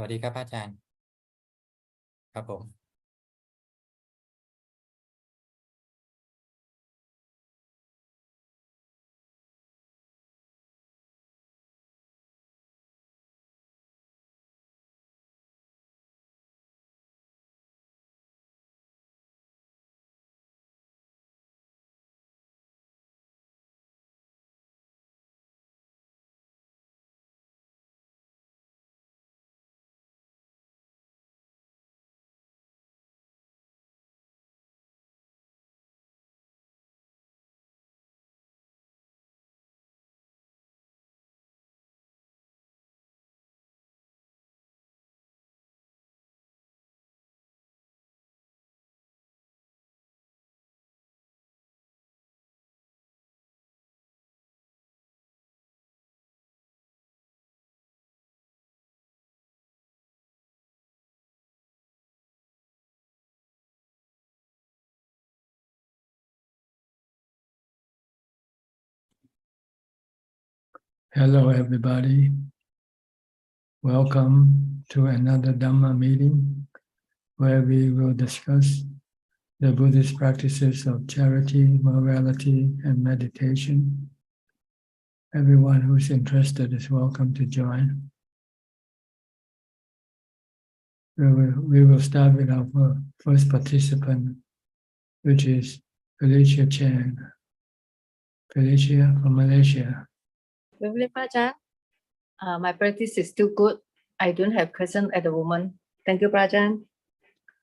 วัสดีครับอาจารย์ครับผม Hello, everybody. Welcome to another Dhamma meeting where we will discuss the Buddhist practices of charity, morality, and meditation. Everyone who's interested is welcome to join. We will start with our first participant, which is Felicia Chan. Felicia from Malaysia. Ajaan, my practice is still good. I don't have question at the moment. Thank you, Ajaan.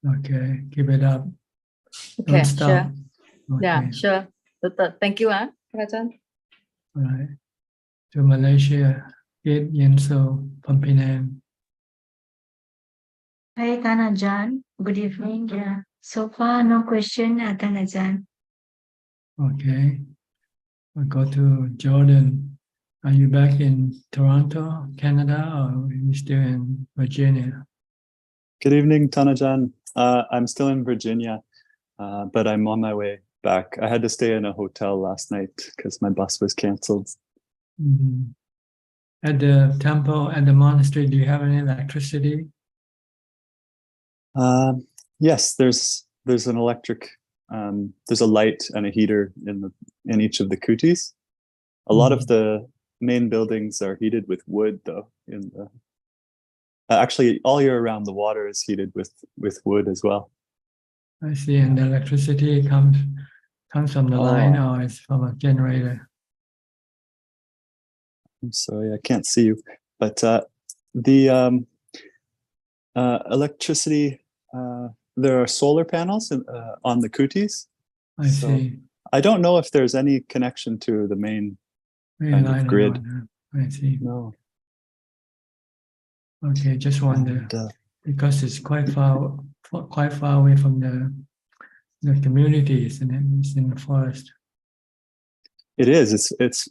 Okay, keep it up. Okay, Don't stop. sure. Okay. Yeah, sure. Thank you, Ajaan. All right. To Malaysia, Kit Yenso from Penang. Hi, Ajaan. Good evening. Yeah. So far, no question, Ajaan. Okay. We'll go to Jordan. Are you back in Toronto, Canada, or are you still in Virginia? Good evening, Tanajan. I'm still in Virginia, but I'm on my way back. I had to stay in a hotel last night because my bus was canceled. Mm-hmm. At the temple, at the monastery, do you have any electricity? Yes, there's an electric. There's a light and a heater in each of the kutis. A lot of the main buildings are heated with wood, though. Actually, all year round, the water is heated with wood as well. I see. And the electricity comes from the line, or it's from a generator? I'm sorry, I can't see you, but the electricity. There are solar panels on the kutis. I see. I don't know if there's any connection to the main kind of grid. I see. No. Okay, just wonder, because it's quite far away from the communities, and it's in the forest. It is. It's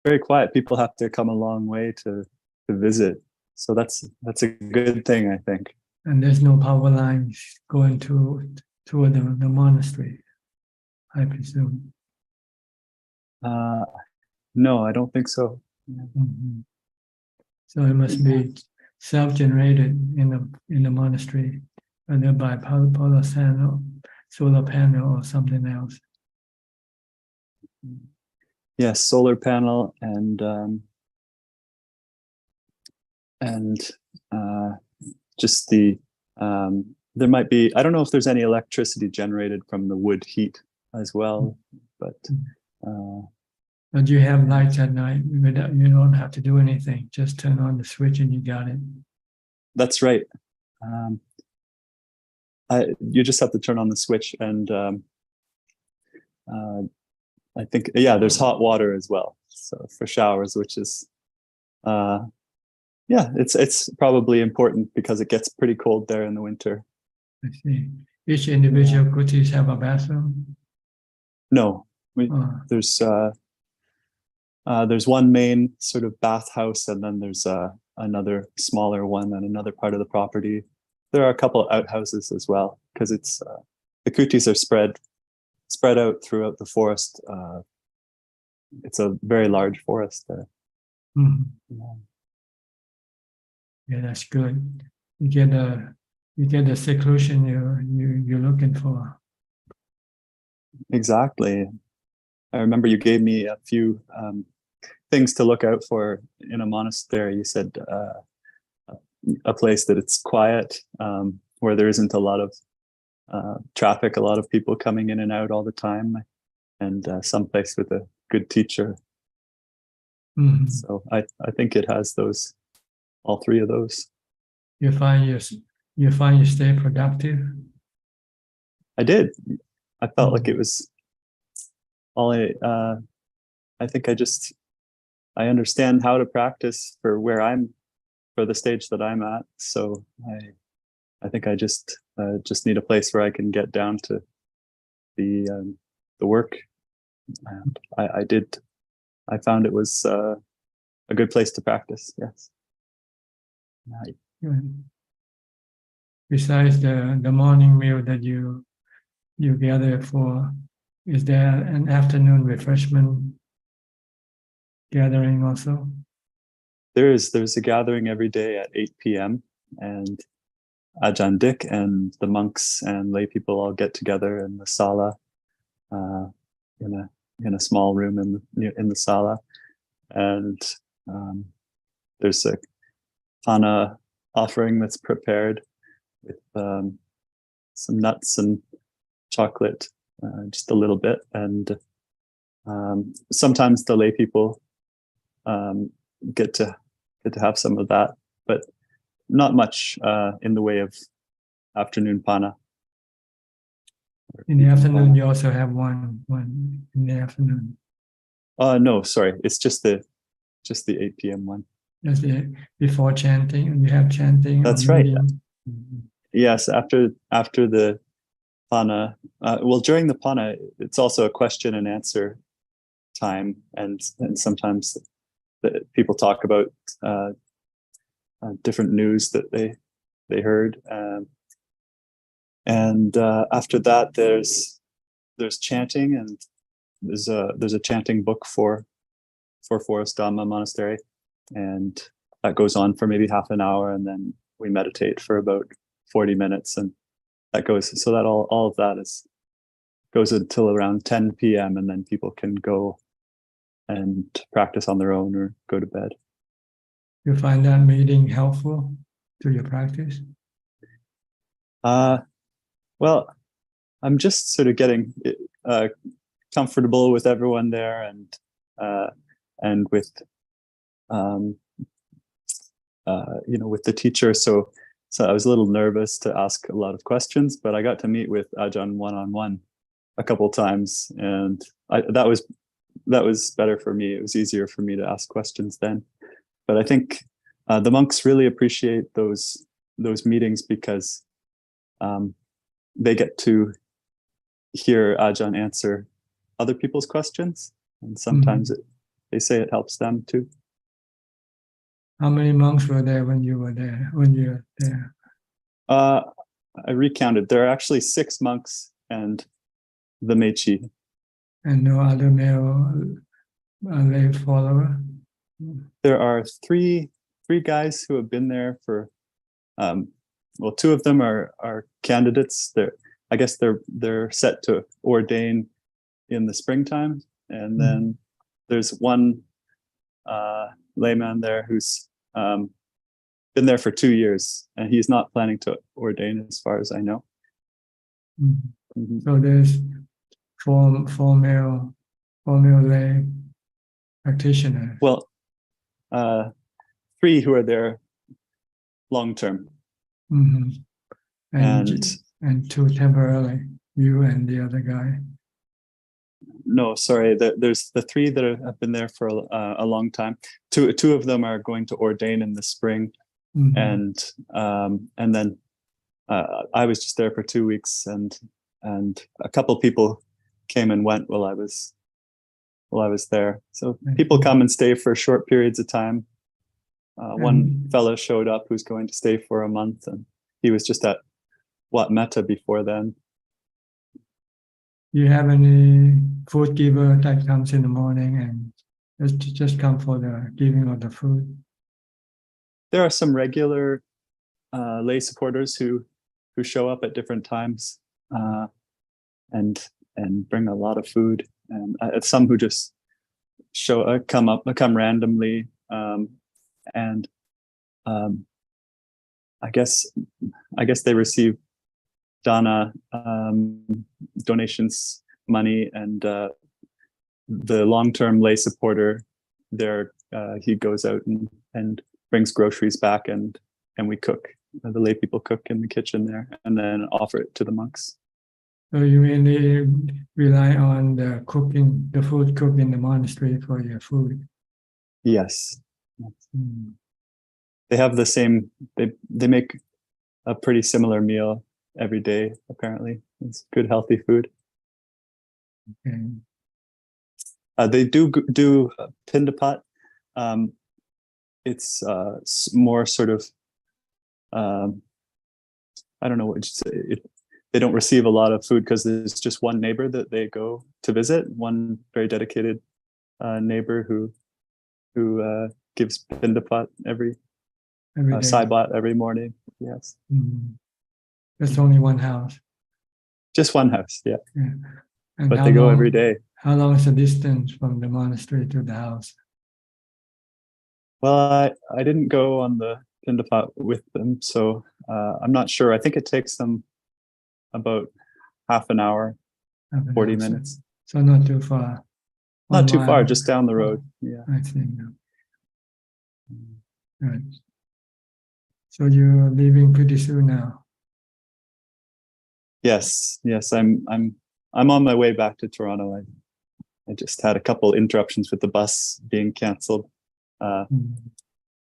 very quiet. People have to come a long way to visit. So that's a good thing, I think. And there's no power lines going toward the monastery, I presume. No, I don't think so. Mm-hmm. So it must be self-generated in the monastery, whether by solar panel or something else. Yes, solar panel and just there might be, I don't know if there's any electricity generated from the wood heat as well, but But you have lights at night. You don't have to do anything. Just turn on the switch and you got it. That's right. You just have to turn on the switch, and I think, yeah, there's hot water as well. So for showers, which is, it's probably important because it gets pretty cold there in the winter. I see. Each individual kutis have a bathroom? No, there's one main sort of bathhouse, and then there's another smaller one on another part of the property. There are a couple of outhouses as well, because it's the kutis are spread out throughout the forest. It's a very large forest there. Mm-hmm. Yeah, that's good. You get the seclusion you're looking for. Exactly. I remember you gave me a few things to look out for in a monastery. You said a place that it's quiet, where there isn't a lot of traffic, a lot of people coming in and out all the time, and some place with a good teacher. Mhm. So I think it has those, all three of those. You find you stay productive. I did. I felt like Mm. it was all I think I understand how to practice for for the stage that I'm at. So I think I just need a place where I can get down to the work. And I found it was a good place to practice. Yes. Good. Besides the morning meal that you gather for, is there an afternoon refreshment gathering also? There's a gathering every day at 8 p.m. and Ajaan Dick and the monks and lay people all get together in the sala, in a small room in the sala, and there's a pana offering that's prepared with some nuts and chocolate, just a little bit, and sometimes the lay people get to have some of that, but not much in the way of afternoon pana. In the afternoon, you also have one in the afternoon. No, sorry, it's just the 8 p.m. one. That's before chanting, and you have chanting. That's or right. reading. Yes, after the pana. Well, during the pana, it's also a question and answer time, and sometimes people talk about different news that they heard, and after that, there's chanting, and there's a chanting book for Forest Dhamma Monastery, and that goes on for maybe half an hour, and then we meditate for about 40 minutes, and that goes so that all of that goes until around 10 p.m. and then people can go and practice on their own or go to bed. You find that meeting helpful to your practice? Well, I'm just sort of getting comfortable with everyone there, and with with the teacher. So I was a little nervous to ask a lot of questions, but I got to meet with Ajaan one-on-one a couple times, and that was better for me. It was easier for me to ask questions then. But I think the monks really appreciate those meetings because they get to hear Ajaan answer other people's questions, and sometimes they say it helps them too. How many monks were there when you were there? When you were there? I recounted. There are actually 6 monks and the Mechi. And no other male lay follower? There are three guys who have been there for, well, 2 of them are candidates. I guess they're set to ordain in the springtime, and then there's one layman there who's been there for 2 years, and he's not planning to ordain, as far as I know. So there's four male lay practitioners. Well, 3 who are there long term, and 2 temporarily. You and the other guy. No, sorry. There's the 3 that have been there for a long time. Two of them are going to ordain in the spring, and then I was just there for 2 weeks, and a couple people came and went while I was there. So people come and stay for short periods of time. One fellow showed up who's going to stay for a month, and he was just at Wat Metta before then. Do you have any food giver that comes in the morning and just come for the giving of the food? there are some regular lay supporters who show up at different times and bring a lot of food, and some who just come randomly, and I guess they receive dana, donations, money, and the long-term lay supporter there, he goes out and brings groceries back, and we cook. The lay people cook in the kitchen there and then offer it to the monks. So you mainly rely on the food cooked in the monastery for your food. Yes. Mm. They have the same, they make a pretty similar meal every day, apparently. It's good, healthy food. Okay. They do pindapat. It's more sort of, I don't know what you'd say. They don't receive a lot of food because there's just one neighbor that they go to visit, one very dedicated neighbor who gives pindapat every Every day. saibat every morning. Yes. Mm. There's only one house. Just one house, yeah. Yeah. And But how they go long- every day. How long is the distance from the monastery to the house? Well, I didn't go on the pindapat with them, so I'm not sure. I think it takes them about half an hour, Half an 40 hour, so- minutes. So not too far. Not 1 too far, mile. just down the road. Yeah. I see. Right. So you're leaving pretty soon now. Yes. I'm on my way back to Toronto. I just had a couple interruptions with the bus being canceled. Mm.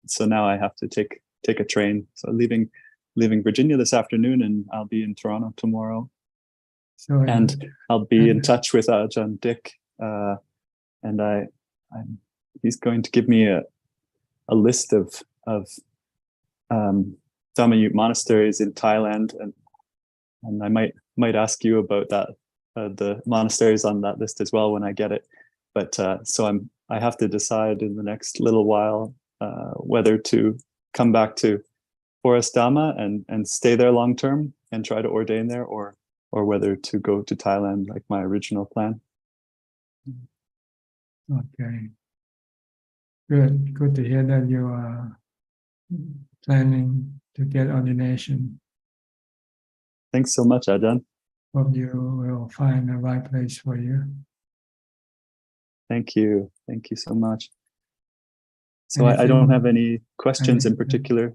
So now I have to take a train. So leaving Virginia this afternoon, and I'll be in Toronto tomorrow. So And I'll be in and- touch with Ajaan Dick, and he's going to give me a list of Dhammayut monasteries in Thailand, and I might ask you about that, the monasteries on that list as well when I get it. But so I have to decide in the next little while whether to come back to Forest Dhamma and stay there long term and try to ordain there, or whether to go to Thailand like my original plan. Okay. Good to hear that you are planning to get ordination. Thanks so much, Ajaan. Hope you will find the right place for you. Thank you so much. So I don't have any questions in anything- particular.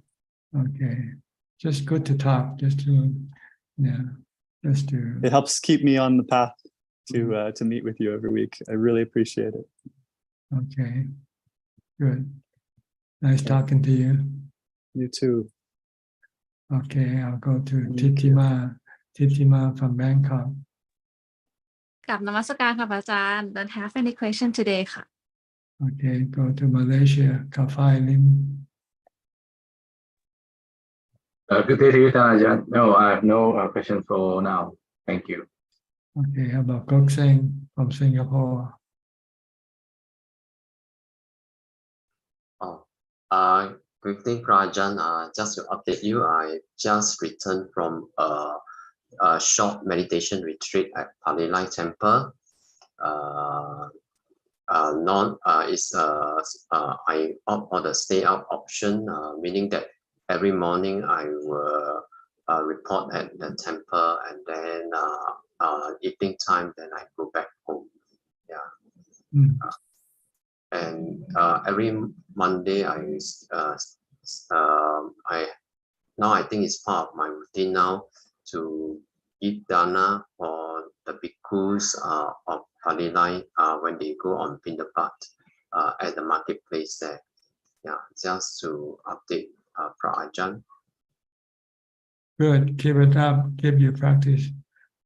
Okay. Just good to talk, just to It helps keep me on the path to meet with you every week. I really appreciate it. okay. Good. Nice talking to you. You too. Okay, I'll go to Thank you. Titima from Bangkok. กลับนมัสการค่ะพระอาจารย์ Don't have any question today ค่ะ Okay, go to Malaysia, Kafai Lim. Good day to you, Ajaan. No, I have no question for now. Thank you. Okay, how about Kok Seng from Singapore? Good evening, Rajan. Just to update you, I just returned from a short meditation retreat at Palilai Temple. I opt for the stay out option, meaning that every morning I will report at the temple, and then evening time, then I go back home. Yeah. Mm. And every Monday now I think it's part of my routine now to give dana for the bhikkhus of Palilai when they go on pindapat at the marketplace there. Yeah, just to update Ajaan. Good, keep it up, keep your practice.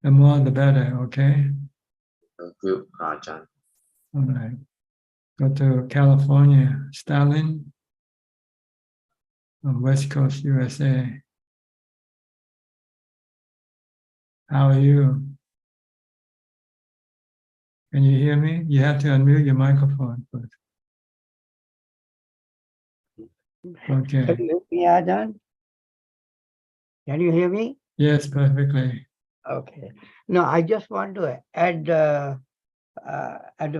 The more the better, okay? Thank you, Ajaan. All right. Go to California, Stalin, on West Coast, USA. How are you? Can you hear me? You have to unmute your microphone first. Okay. Can you hear me, Ajaan? Can you hear me? Yes, perfectly. Okay. No, I just want to add a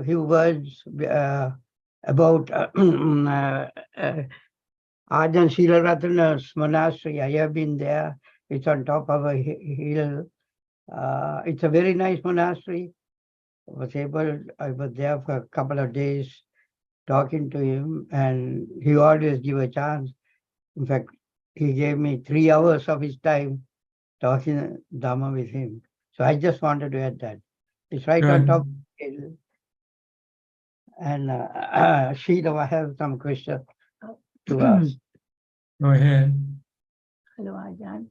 few words about Ajaan Shilarathana's monastery. I have been there. It's on top of a hill. It's a very nice monastery. I was there for a couple of days talking to him, and he always give a chance. In fact, he gave me 3 hours of his time talking Dhamma with him. So I just wanted to add that. It's right on Good. top of the hill. And Sheila, I have some questions to ask. Go ahead. Hello, Ajaan.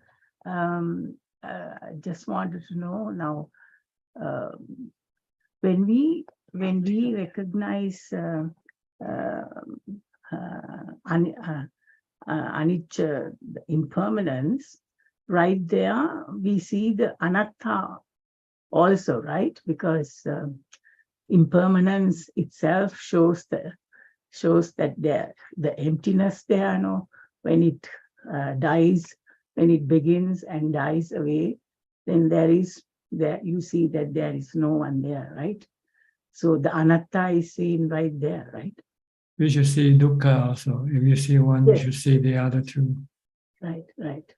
I just wanted to know now, when we recognize anicca, the impermanence, right there we see the anatta also, right? Because impermanence itself shows that the emptiness there, no, when it dies, when it begins and dies away, then there you see that there is no one there, right? So the anatta is seen right there, right? We should see dukkha also. If you see one, you Yes. should see the other two. Right.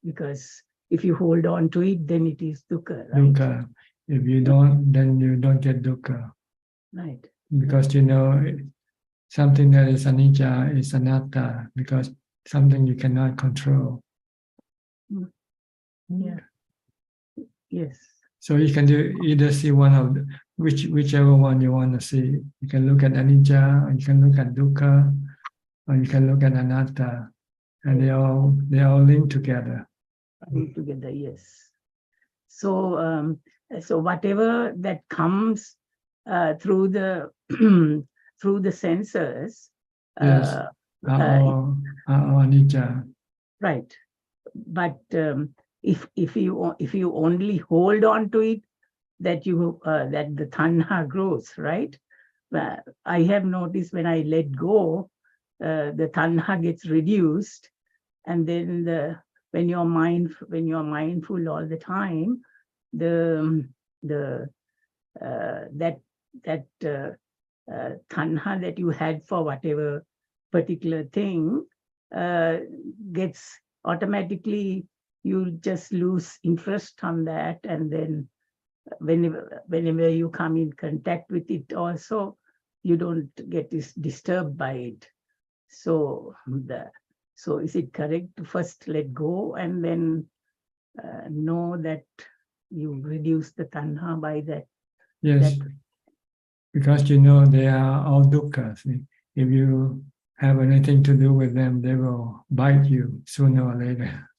Because if you hold on to it, then it is dukkha, right? Dukkha. If you don't, then you don't get dukkha. Right. Because you know something that is anicca is anatta, because something you cannot control. Yeah. Yes. So you can do either see one of whichever one you want to see. You can look at anicca, or you can look at dukkha, or you can look at anatta, and they all linked together. Together, yes. So so whatever that comes through the through the senses, Yes, are all anicca. right. But if you only hold on to it, that the tanha grows, right? I have noticed when I let go, the tanha gets reduced, and then when you're mindful all the time, that tanha that you had for whatever particular thing gets automatically, you just lose interest on that, and then whenever you come in contact with it also, you don't get disturbed by it. So is it correct to first let go and then know that you reduce the tanha by that? Yes, because you know they are all dukkha. If you have anything to do with them, they will bite you sooner or later.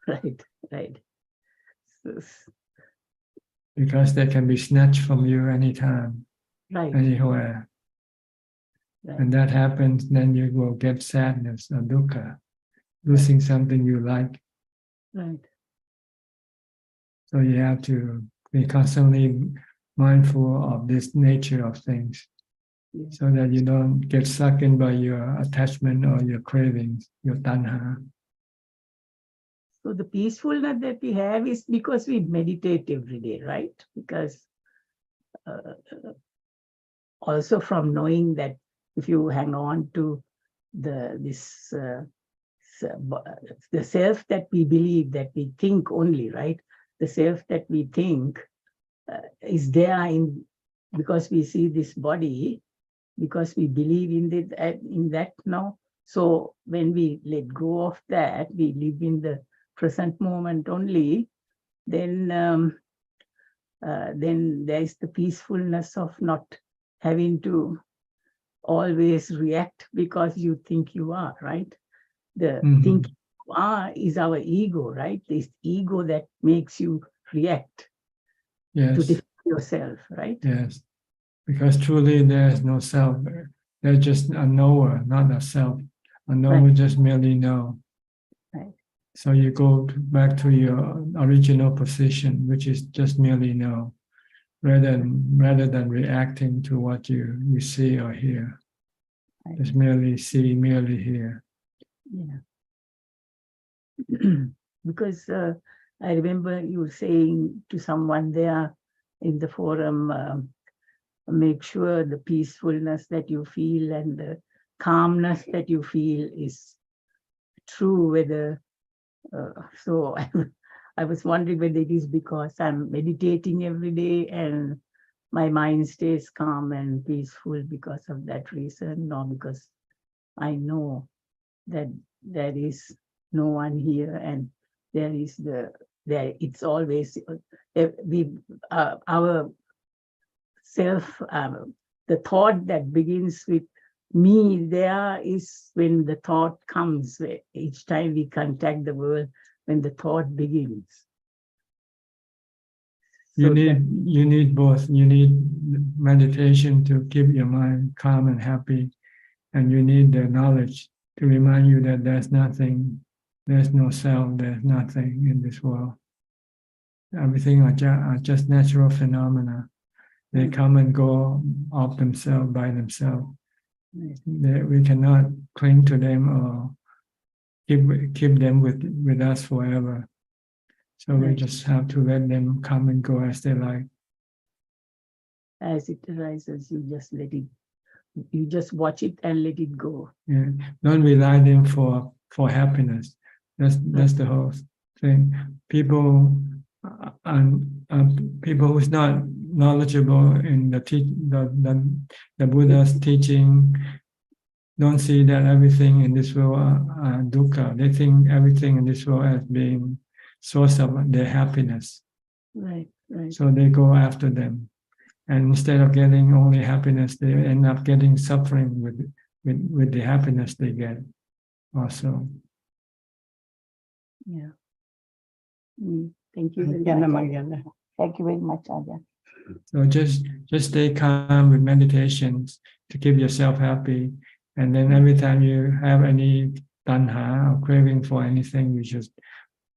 Right. Because they can be snatched from you anytime, Right. anywhere. Right. And that happens, then you will get sadness or dukkha, losing something you like. Right. So you have to be constantly mindful of this nature of things, so that you don't get sucked in by your attachment or your cravings, your tanha. So the peacefulness that we have is because we meditate every day, right? Because also from knowing that if you hang on to the self that we believe, that we think only, right? The self that we think is there because we see this body, because we believe in that now. So when we let go of that, we live in the present moment only, then there is the peacefulness of not having to always react because you think you are, right? The thinking you are is our ego, right? This ego that makes you react to defend yourself, right? Yes, because truly there is no self. There's just a knower, not a self. A knower just merely know. Right. So you go back to your original position, which is just merely know, rather than reacting to what you see or hear. Right. Just merely see, merely hear. Yeah. because I remember you saying to someone there in the forum, make sure the peacefulness that you feel and the calmness that you feel is true, whether so I was wondering whether it is because I'm meditating every day and my mind stays calm and peaceful because of that reason, or because I know that there is no one here and there is it's always our self, the thought that begins with me there is when the thought comes, each time we contact the world, when the thought begins. You So need both. You need meditation to keep your mind calm and happy, and you need the knowledge to remind you that there's nothing, there's no self, there's nothing in this world. Everything are just natural phenomena. They come and go of themselves by themselves. We cannot cling to them or keep them with us forever. So we just have to let them come and go as they like. as it arises, you just let it, you just watch it and let it go. Yeah. Don't rely on them for happiness. That's the whole thing. People people who's not knowledgeable in the Buddha's teaching don't see that everything in this world are dukkha. They think everything in this world as being source of their happiness. Right, right. So they go after them. And instead of getting only happiness, they end up getting suffering with the happiness they get also. Yeah. Thank you very much. Thank you very much, Ajaan. So just stay calm with meditations to keep yourself happy. And then every time you have any tanha or craving for anything, you just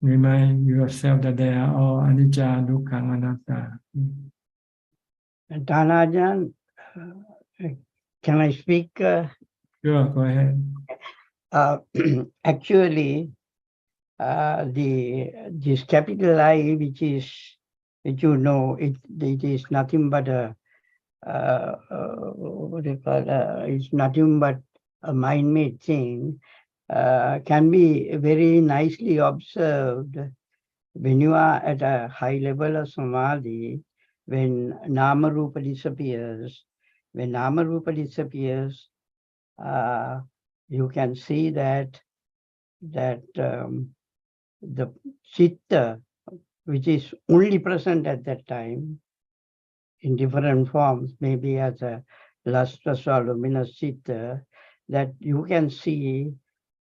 remind yourself that they are all anicca, dukkha, anatta. Ajaan, can I speak? Sure, go ahead. Actually, this capital I, which you know, it is nothing but a what do you call it's nothing but a mind-made thing. Can be very nicely observed when you are at a high level of samadhi. When nama rupa disappears, you can see that the chitta, which is only present at that time in different forms, maybe as a lustrous or luminous chitta, that you can see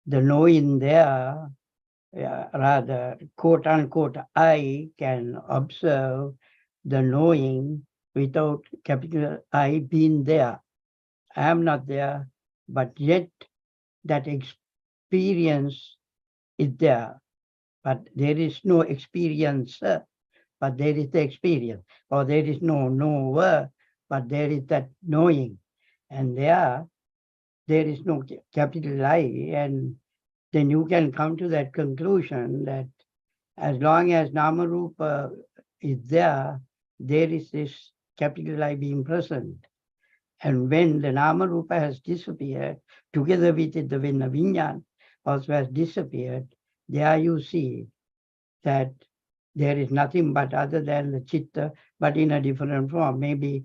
the knowing there, rather, quote unquote, I can observe the knowing without capital I being there. I am not there, but yet that experience is there. But there is no experiencer, but there is the experience. Or there is no knower, but there is that knowing. And there is no capital I. And then you can come to that conclusion that as long as Nama Rupa is there, there is this capital I being present. And when the Nama Rupa has disappeared, together with it, when the Vinyan also has disappeared, there you see that there is nothing but other than the Chitta, but in a different form. Maybe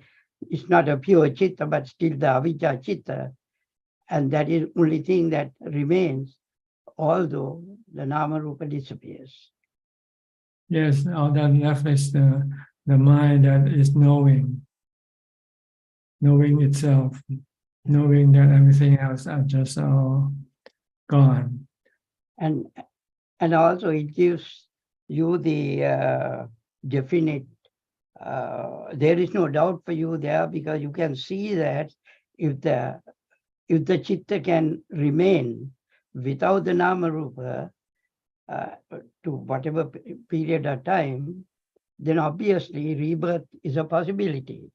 it's not a pure Chitta, but still the Avijja Chitta. And that is the only thing that remains, although the Nama Rupa disappears. Yes, all that left is the mind that is knowing itself, knowing that everything else are just all gone. And also it gives you the definite, there is no doubt for you there, because you can see that if the Chitta can remain without the Nama Rupa to whatever period of time, then obviously rebirth is a possibility,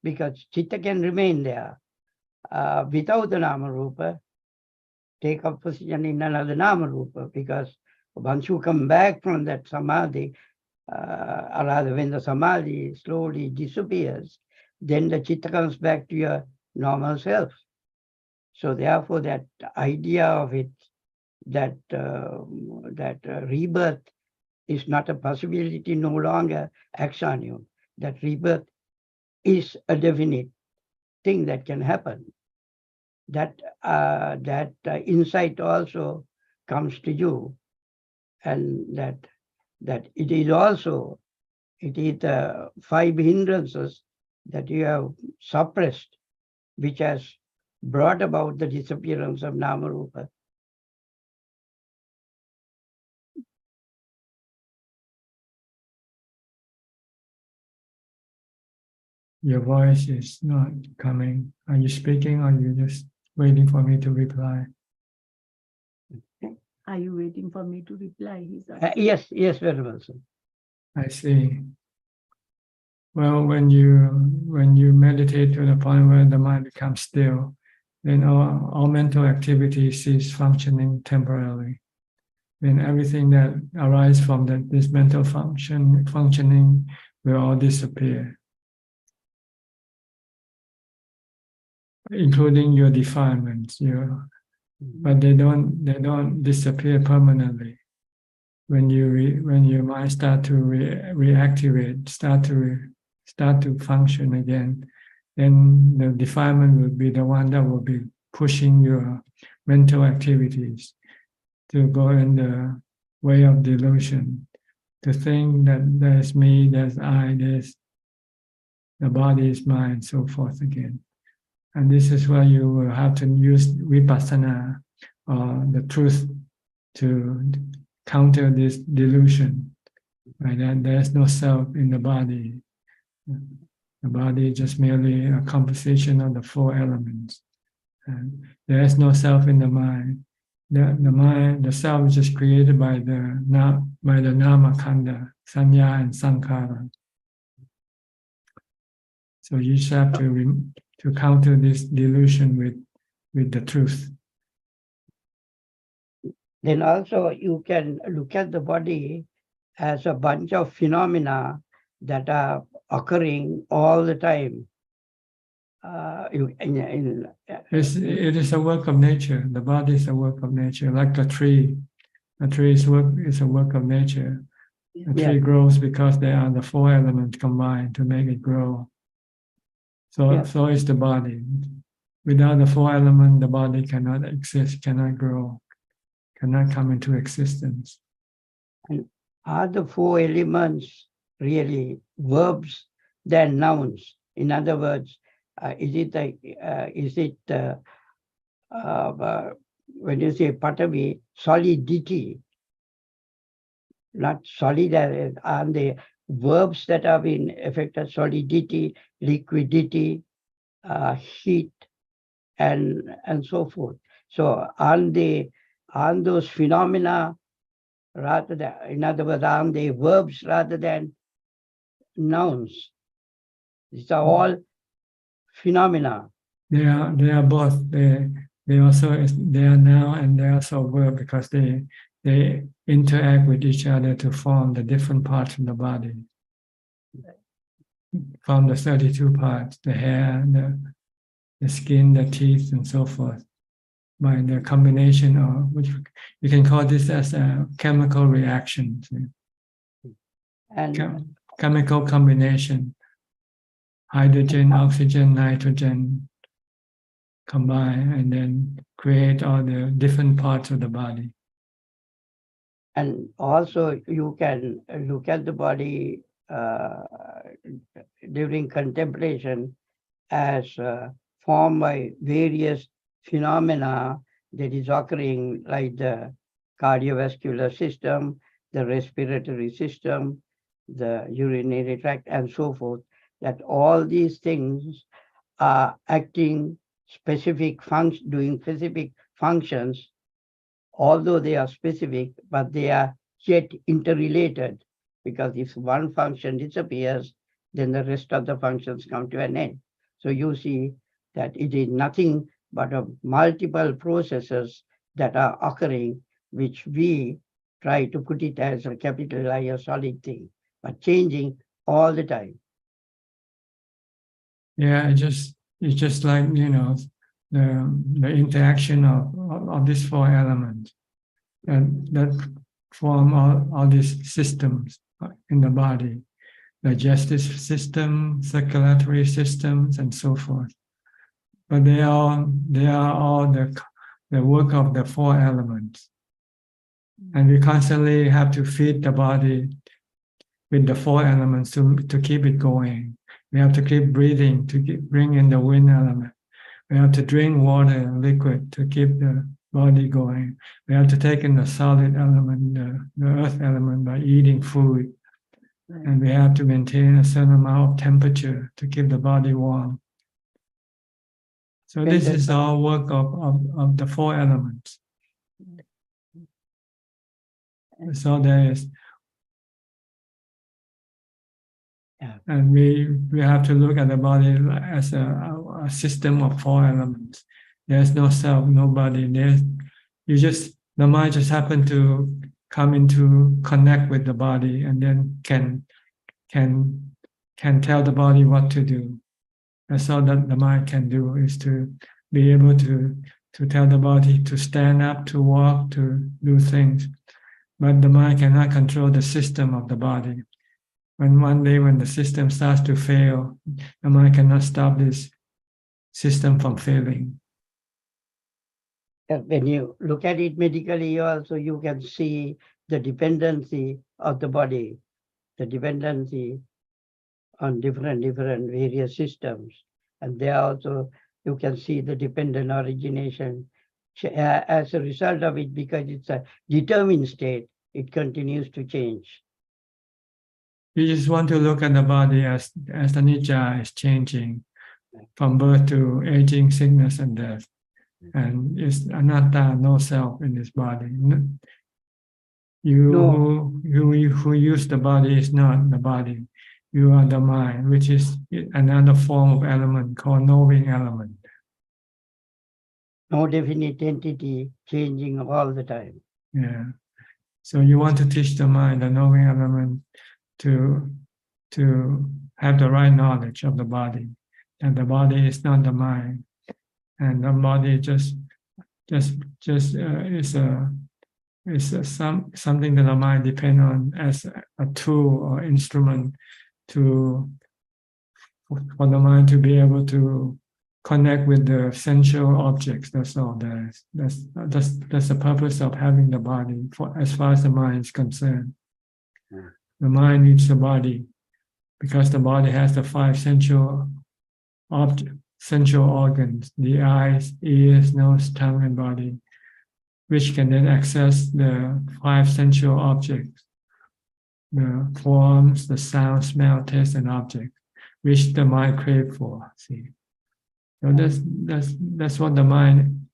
because Chitta can remain there without the Nama Rupa, take up position in another Nama Rupa, because Once you come back from that samadhi, or rather when the samadhi slowly disappears, then the chitta comes back to your normal self. So therefore that idea of it, that rebirth is not a possibility, no longer acts on you. That rebirth is a definite thing that can happen. That insight also comes to you, and that it is the 5 hindrances that you have suppressed, which has brought about the disappearance of Nama Rupa. Your voice is not coming. Are you speaking or are you just waiting for me to reply? Are you waiting for me to reply? He's Yes, very well, sir. I see. Well, when you meditate to the point where the mind becomes still, then all mental activity cease functioning temporarily. Then everything that arises from this mental functioning will all disappear, including your defilements. But they don't disappear permanently. When your mind start to reactivate, start to function again, then the defilement will be the one that will be pushing your mental activities to go in the way of delusion, to think that there's me, there's I, there's the body is mine, so forth again. And this is why you will have to use vipassana, or the truth, to counter this delusion, right? That there's no self in the body. The body is just merely a composition of the 4 elements. And there is no self in the mind. The mind, the self is just created by the nama khanda, sanya and sankhara. So you just have to counter this delusion with the truth. Then also you can look at the body as a bunch of phenomena that are occurring all the time. It is a work of nature. The body is a work of nature, like a tree. A tree is a work of nature. A tree grows because there are the 4 elements combined to make it grow. So is the body. Without the 4 elements, the body cannot exist, cannot grow, cannot come into existence. And are the 4 elements really verbs than nouns? In other words, is it when you say patavi, solidity, not solid, are the verbs that have been affected solidity, liquidity, heat, and so forth. So aren't those phenomena rather than, in other words, aren't they verbs rather than nouns? These are all phenomena. They are both. They are noun and they are also verb, because they interact with each other to form the different parts of the body. From the 32 parts, the hair, the skin, the teeth, and so forth, by the combination of, which you can call this as a chemical reaction. And chemical combination, hydrogen, oxygen, nitrogen combine and then create all the different parts of the body. And also you can look at the body during contemplation as formed by various phenomena that is occurring, like the cardiovascular system, the respiratory system, the urinary tract, and so forth, that all these things are acting doing specific functions, although they are specific, but they are yet interrelated, because if one function disappears, then the rest of the functions come to an end. So you see that it is nothing but multiple processes that are occurring, which we try to put it as a capital I, a solid thing, but changing all the time. Yeah, it's just like, the interaction of these four elements and that form all these systems in the body, digestive system, circulatory systems, and so forth. But they are all the work of the four elements. And we constantly have to feed the body with the four elements to keep it going. We have to keep breathing to bring in the wind element. We have to drink water, liquid, to keep the body going. We have to take in the solid element, the earth element, by eating food. And we have to maintain a certain amount of temperature to keep the body warm. So this is all work of the four elements. So there is, and we have to look at the body as a system of four elements. There's no self, no body. The mind just happen to come into connect with the body, and then can tell the body what to do. That's all that the mind can do, is to be able to tell the body to stand up, to walk, to do things. But the mind cannot control the system of the body. When one day when the system starts to fail, the mind cannot stop this system from failing. When you look at it medically also, you can see the dependency of the body, the dependency on different various systems. And there also you can see the dependent origination as a result of it, because it's a determined state, it continues to change. You just want to look at the body as anicca is changing from birth to aging, sickness, and death. And it's anatta, no self in this body. Who use the body is not the body. You are the mind, which is another form of element called knowing element. No definite entity, changing all the time. Yeah. So you want to teach the mind, the knowing element, to have the right knowledge of the body, and the body is not the mind, and the body just is something that the mind depend on as a tool or instrument for the mind to be able to connect with the sensual objects. That's all. That's the purpose of having the body, as far as the mind is concerned. The mind needs the body because the body has the five sensual organs: the eyes, ears, nose, tongue, and body, which can then access the five sensual objects, the forms, the sound, smell, taste, and object, which the mind crave for. See, so that's what the mind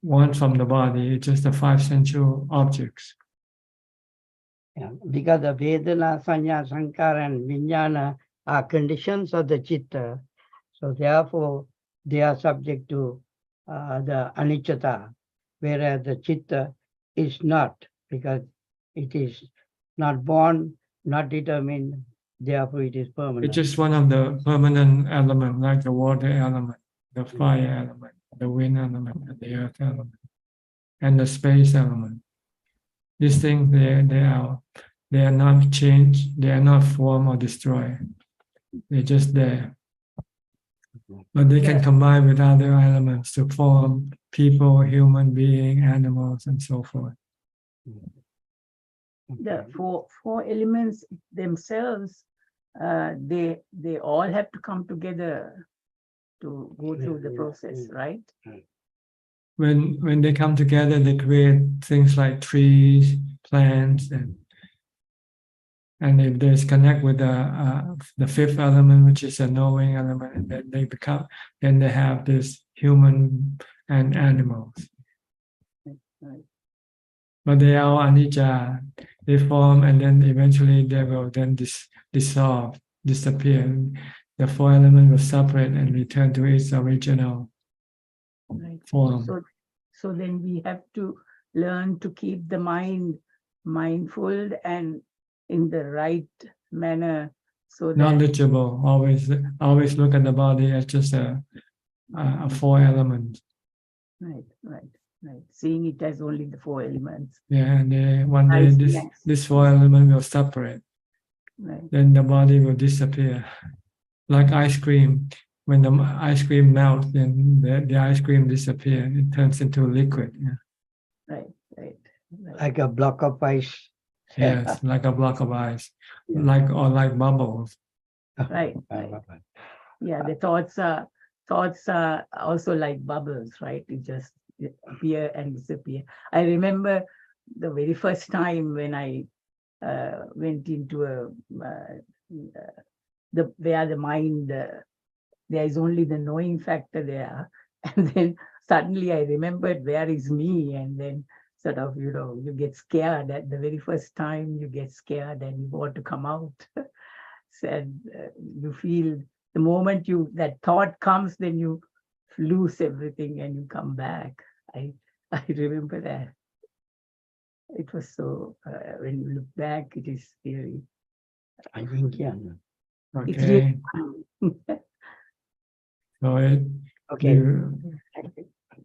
wants from the body. It's just the five sensual objects. Yeah, because the Vedana, Sanya, Sankara, and Vijnana are conditions of the Chitta. So therefore, they are subject to the Anicca, whereas the Chitta is not, because it is not born, not determined, therefore it is permanent. It's just one of the permanent elements, like the water element, the fire element, the wind element, and the earth element, and the space element. These things, they are not changed, they are not formed or destroyed. They're just there. But they can combine with other elements to form people, human being, animals, and so forth. The four elements themselves, they all have to come together to go through the process, right? When they come together, they create things like trees, plants, and if they connect with the fifth element, which is a knowing element, and then they have this human and animals. Right. But they are anicca. They form, and then eventually they will then dissolve, disappear. The four elements will separate and return to its original Right. form. So then we have to learn to keep the mind mindful and in the right manner, so that Knowledgeable. Always look at the body as just a four element. right. Seeing it as only the four elements. Yeah, and one day Nice. this four element will separate. Right. Then the body will disappear. Like ice cream. When the ice cream melts, then the ice cream disappears. It turns into liquid. Yeah. Right. Like a block of ice. Yes, like a block of ice, like bubbles. Right. Yeah, the thoughts are also like bubbles, right? It just appear and disappear. I remember the very first time when I went into where the mind, there is only the knowing factor there, and then suddenly I remembered where is me, and then sort of you get scared at the very first time. You get scared and you want to come out. And you feel the moment that thought comes, then you lose everything and you come back. I remember that. It was so, when you look back, it is scary. I think, yeah. It's Okay. really So Okay.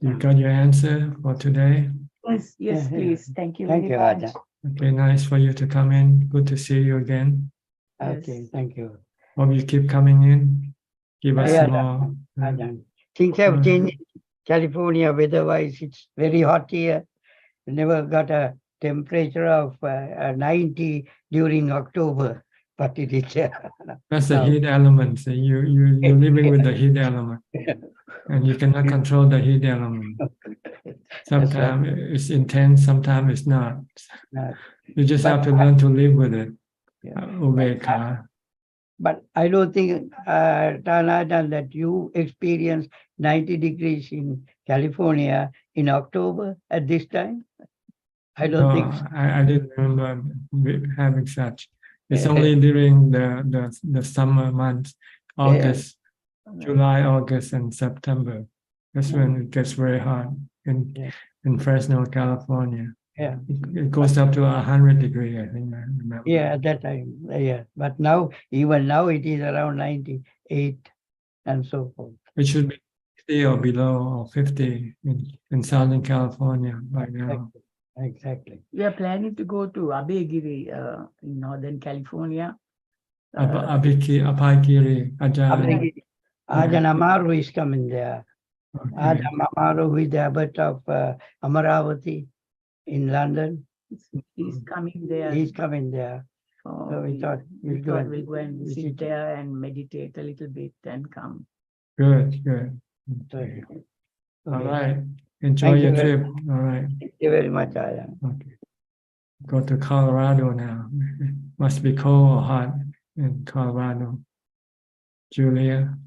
you got your answer for today. Yes, Yeah. please. Thank you Thank very you, much. Ajaan. Okay, nice for you to come in. Good to see you again. Okay, Yes. thank you. Hope you keep coming in. Give us Yeah, more. Ajaan. Things have changed. California, weather-wise, it's very hot here. We never got a temperature of 90 during October, but it is. That's the now. heat element. So you're living with the heat element, and you cannot control the heat element. Sometimes it's intense, sometimes it's not. You just have to learn to live with it. Ubeka. But I don't think, Ajaan, that you experienced 90 degrees in California in October at this time. I don't No, think so. I didn't remember having such. It's only during the summer months, August, July, August, and September. That's when it gets very hot in Fresno, California. Yeah. It goes up to 100 degrees, I think. I remember. Yeah, at that time. Yeah. But now, even now, it is around 98 and so forth. It should be 50 or below, or 50 in Southern California by now. Exactly. We are planning to go to Abegiri in Northern California. Apaikiri, Ajaan. Ajaan Amaru is coming there. Okay. Ajaan Amaru, who is the abbot of Amaravati in London. He's coming there. He's coming there. So we thought we'll go and sit there and meditate a little bit and come. Good. Okay. All right. Enjoy your trip. All right. Thank you very much, Ajaan. Okay. Go to Colorado now. Must be cold or hot in Colorado. Julia.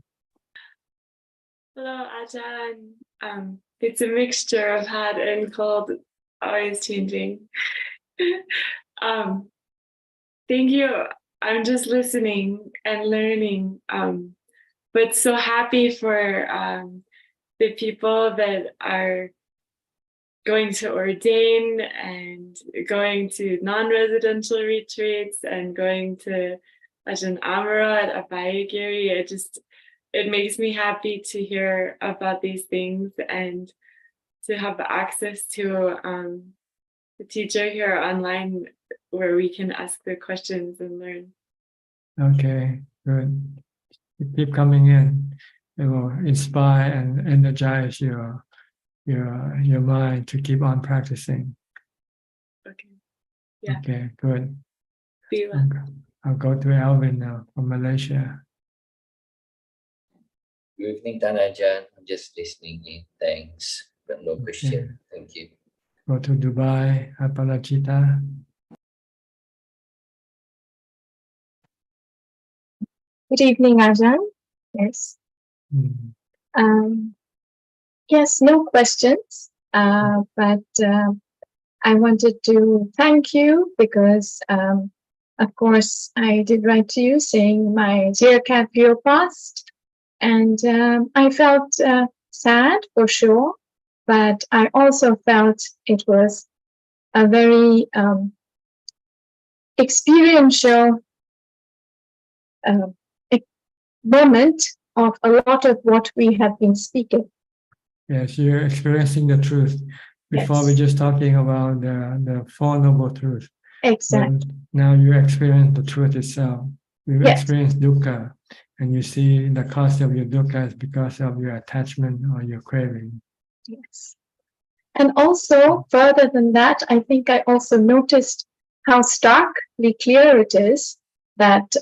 Hello, Ajaan. It's a mixture of hot and cold, always changing. Thank you. I'm just listening and learning, but so happy for the people that are going to ordain and going to non-residential retreats and going to Ajaan Amara at Abhayagiri. It makes me happy to hear about these things and to have access to the teacher here online where we can ask the questions and learn. Okay, good. You keep coming in. It will inspire and energize your mind to keep on practicing. Okay. Yeah. Okay, good. Be well. I'll go to Alvin now from Malaysia. Good evening, Ajaan. I'm just listening in. Thanks. But no question. Thank you. Go to Dubai, Apalachita. Good evening, Ajaan. Yes. Yes, no questions, but I wanted to thank you because, of course, I did write to you saying my dear cat Leo passed, and I felt sad for sure, but I also felt it was a very experiential moment of a lot of what we have been speaking. Yes, you're experiencing the truth. Before Yes. we're just talking about the Four Noble Truths. Exactly. But now you experience the truth itself. You Yes. experience dukkha, and you see the cause of your dukkha is because of your attachment or your craving. Yes. And also, further than that, I think I also noticed how starkly clear it is that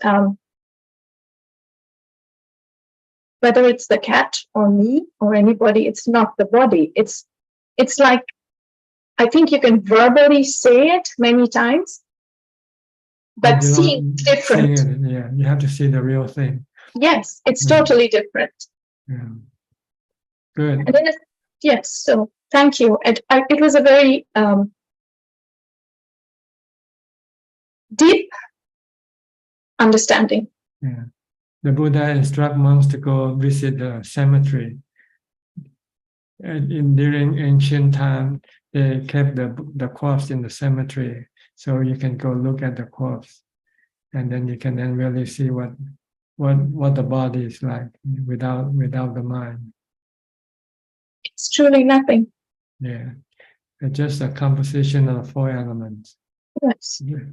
whether it's the cat or me or anybody, it's not the body. It's like, I think you can verbally say it many times, but you're see not different. seeing it, yeah, you have to see the real thing. Yes, it's Yeah. totally different. Yeah. Good. And then yes, so thank you. It was a very deep understanding. Yeah. The Buddha instructed monks to go visit the cemetery. And during ancient time, they kept the corpse in the cemetery, so you can go look at the corpse, and then you can then really see what the body is like without the mind. It's truly nothing. Yeah, it's just a composition of 4 elements. Yes. Yeah.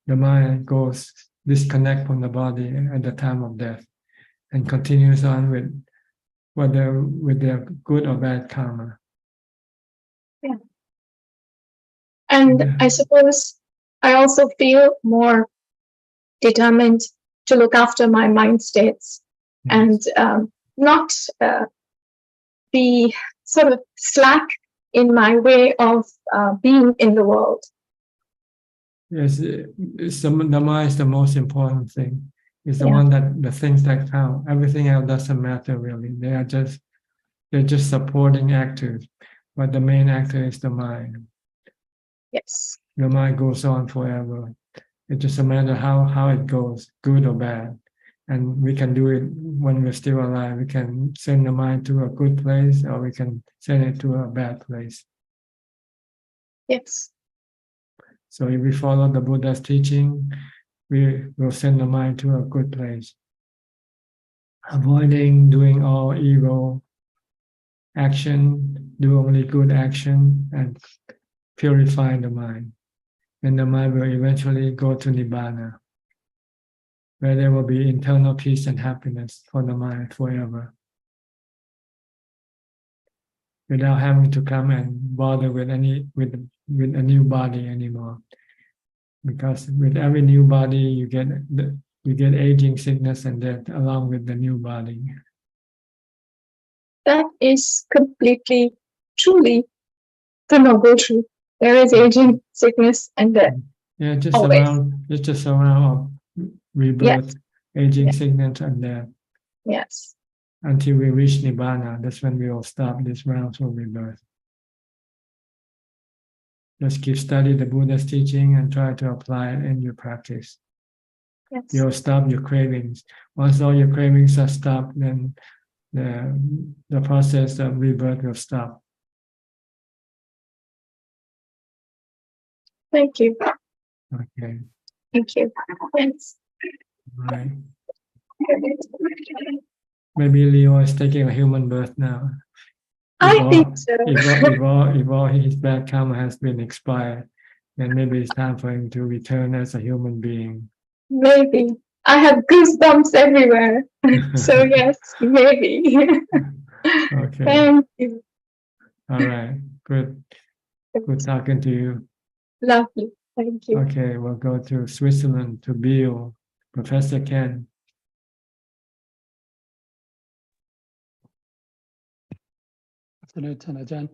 The mind goes disconnect from the body at the time of death, and continues on with their good or bad karma. Yeah. And I suppose I also feel more determined to look after my mind states and not be sort of slack in my way of being in the world. Yes, the mind is the most important thing. It's the Yeah. one that the things that count. Everything else doesn't matter really. They're just supporting actors, but the main actor is the mind. Yes. The mind goes on forever. It just a matter how it goes, good or bad. And we can do it when we're still alive. We can send the mind to a good place, or we can send it to a bad place. Yes. So if we follow the Buddha's teaching, we will send the mind to a good place. Avoiding doing all evil action, do only good action, and purify the mind. And the mind will eventually go to Nibbana, where there will be internal peace and happiness for the mind forever, without having to come and bother with a new body anymore. Because with every new body, you get aging, sickness, and death along with the new body. That is completely, truly the noble truth. There is aging, sickness, and death. Yeah, just Always. around rebirth, aging, sickness, and death. Yes. Until we reach Nibbana, that's when we will stop this round of rebirth. Just keep studying the Buddha's teaching and try to apply it in your practice. Yes. You'll stop your cravings. Once all your cravings are stopped, then the process of rebirth will stop. Thank you. Okay. Thank you. Thanks. Right. Maybe Leo is taking a human birth now. I think so. If all his bad karma has been expired, then maybe it's time for him to return as a human being. Maybe. I have goosebumps everywhere. So yes, maybe. Okay. Thank you. All right. Good. Good talking to you. Lovely. Thank you. Okay, we'll go to Switzerland, to Bill, Professor Ken. Afternoon, Ajaan.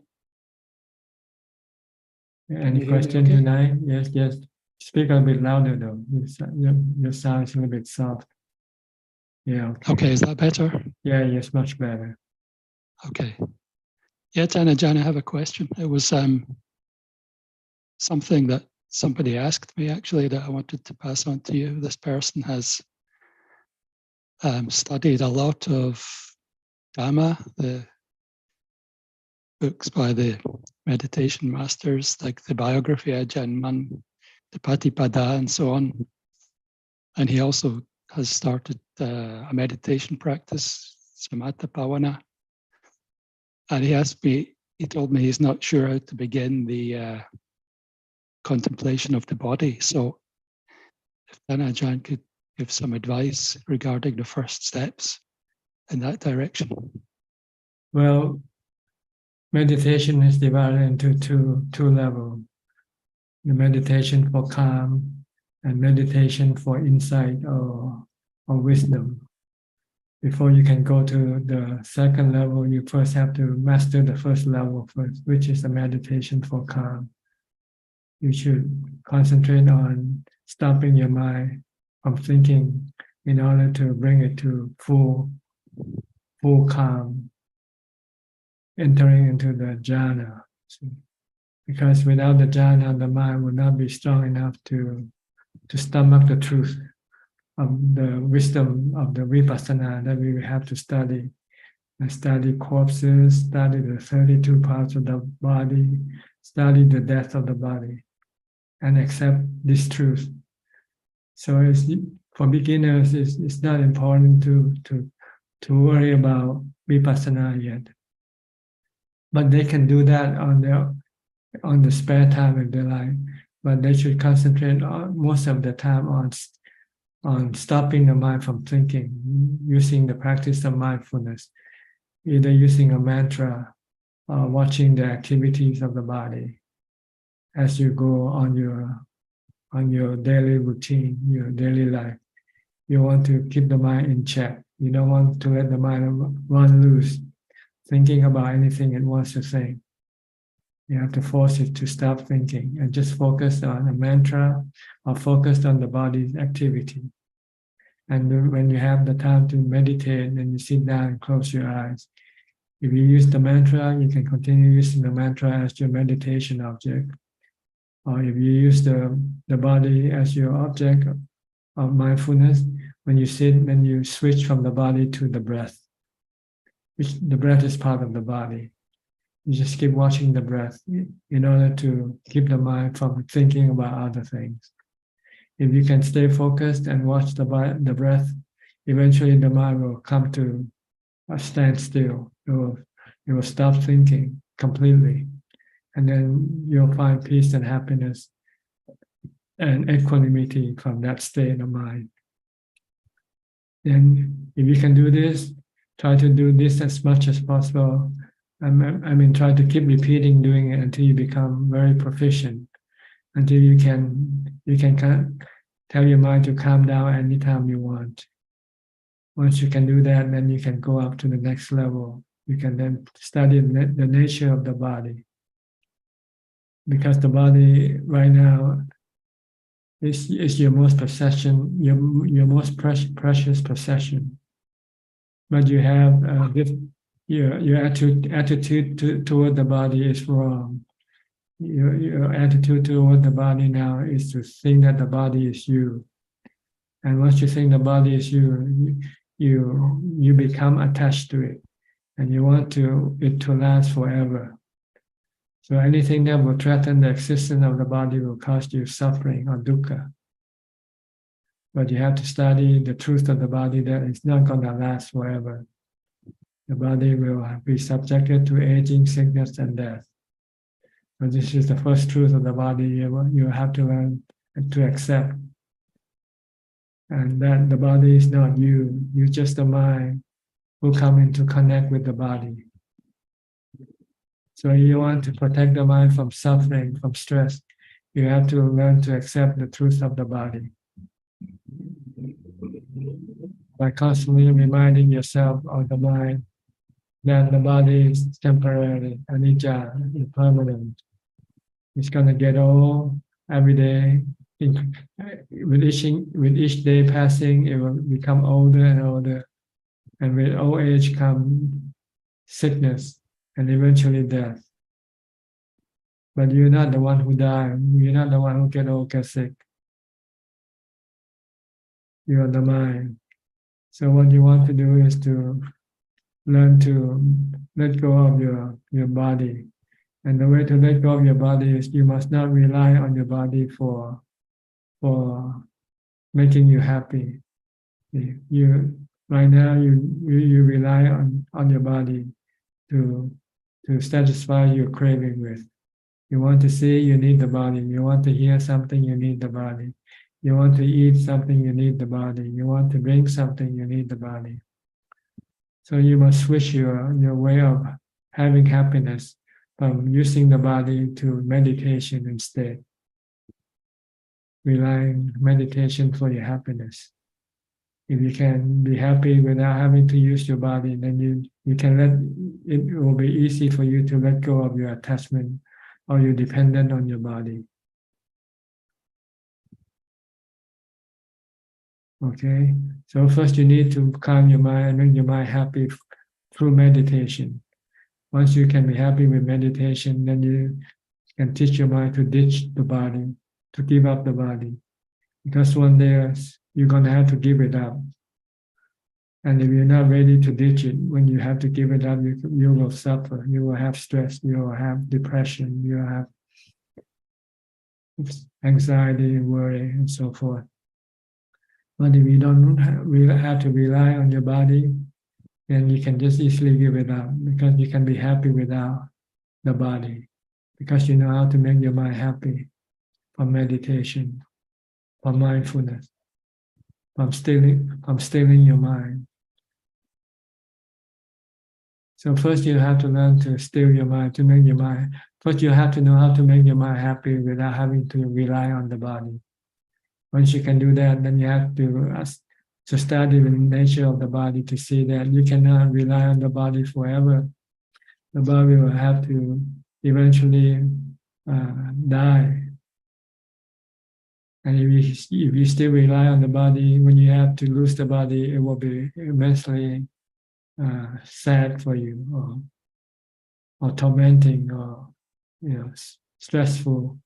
Any questions tonight? Yes. Speak a bit louder though. Your sound is a little bit soft. Yeah. Okay, is that better? Yeah, yes, much better. Okay. Yeah, Ajaan, I have a question. It was something that somebody asked me actually that I wanted to pass on to you. This person has studied a lot of Dhamma, the books by the meditation masters, like the biography of Ajahn Mun, the Patipada and so on. And he also has started a meditation practice, Samatha Bhavana. And he told me he's not sure how to begin the contemplation of the body. So if Ajaan could give some advice regarding the first steps in that direction. Well, meditation is divided into two levels. The meditation for calm and meditation for insight or wisdom. Before you can go to the second level, you first have to master the first level first, which is the meditation for calm. You should concentrate on stopping your mind from thinking in order to bring it to full calm, entering into the jhana. Because without the jhana, the mind will not be strong enough to stomach the truth of the wisdom of the vipassana that we will have to study. And study corpses, study the 32 parts of the body, study the death of the body, and accept this truth. So for beginners, it's not important to worry about vipassana yet. But they can do that on the spare time if they like. But they should concentrate most of the time on stopping the mind from thinking, using the practice of mindfulness, either using a mantra or watching the activities of the body as you go on your daily routine, your daily life. You want to keep the mind in check. You don't want to let the mind run loose, thinking about anything it wants to think. You have to force it to stop thinking and just focus on a mantra or focus on the body's activity. And when you have the time to meditate and you sit down and close your eyes, if you use the mantra, you can continue using the mantra as your meditation object. Or if you use the body as your object of mindfulness, when you sit, then you switch from the body to the breath, which the breath is part of the body. You just keep watching the breath in order to keep the mind from thinking about other things. If you can stay focused and watch the breath, eventually the mind will come to a standstill. It will stop thinking completely. And then you'll find peace and happiness and equanimity from that state of mind. Then if you can do this, try to do this as much as possible. Try to keep repeating doing it until you become very proficient, until you can tell your mind to calm down anytime you want. Once you can do that, then you can go up to the next level. You can then study the nature of the body. Because the body right now is your most possession, your most precious possession. But you have your attitude toward the body is wrong. Your attitude toward the body now is to think that the body is you. And once you think the body is you become attached to it, and you want it to last forever. So anything that will threaten the existence of the body will cause you suffering or dukkha. But you have to study the truth of the body that it's not going to last forever. The body will be subjected to aging, sickness, and death. So this is the first truth of the body you have to learn to accept. And that the body is not you. You're just the mind who come in to connect with the body. So you want to protect the mind from suffering, from stress. You have to learn to accept the truth of the body. By constantly reminding yourself of the mind that the body is temporary, anicca, impermanent. It's going to get old every day. With each day passing, it will become older and older. And with old age comes sickness and eventually death. But you're not the one who dies. You're not the one who get old, get sick. You're the mind. So what you want to do is to learn to let go of your body. And the way to let go of your body is you must not rely on your body for for making you happy. You right now you rely on your body to satisfy your craving with. You want to see, you need the body. You want to hear something, you need the body. You want to eat something, you need the body. You want to drink something, you need the body. So you must switch your way of having happiness from using the body to meditation instead. Relying meditation for your happiness. If you can be happy without having to use your body, then you can it will be easy for you to let go of your attachment or you're dependent on your body. Okay, so first you need to calm your mind and make your mind happy through meditation. Once you can be happy with meditation, then you can teach your mind to ditch the body, to give up the body. Because one day you're going to have to give it up. And if you're not ready to ditch it, when you have to give it up, you will suffer. You will have stress. You will have depression. You will have anxiety, worry, and so forth. But if you don't have to rely on your body, then you can just easily give it up because you can be happy without the body because you know how to make your mind happy from meditation, from mindfulness, from stilling your mind. So first you have to learn to still your mind, to make your mind. First you have to know how to make your mind happy without having to rely on the body. Once you can do that, then you have to study the nature of the body to see that you cannot rely on the body forever. The body will have to eventually die. And if you still rely on the body, when you have to lose the body, it will be immensely sad for you, or tormenting, or stressful.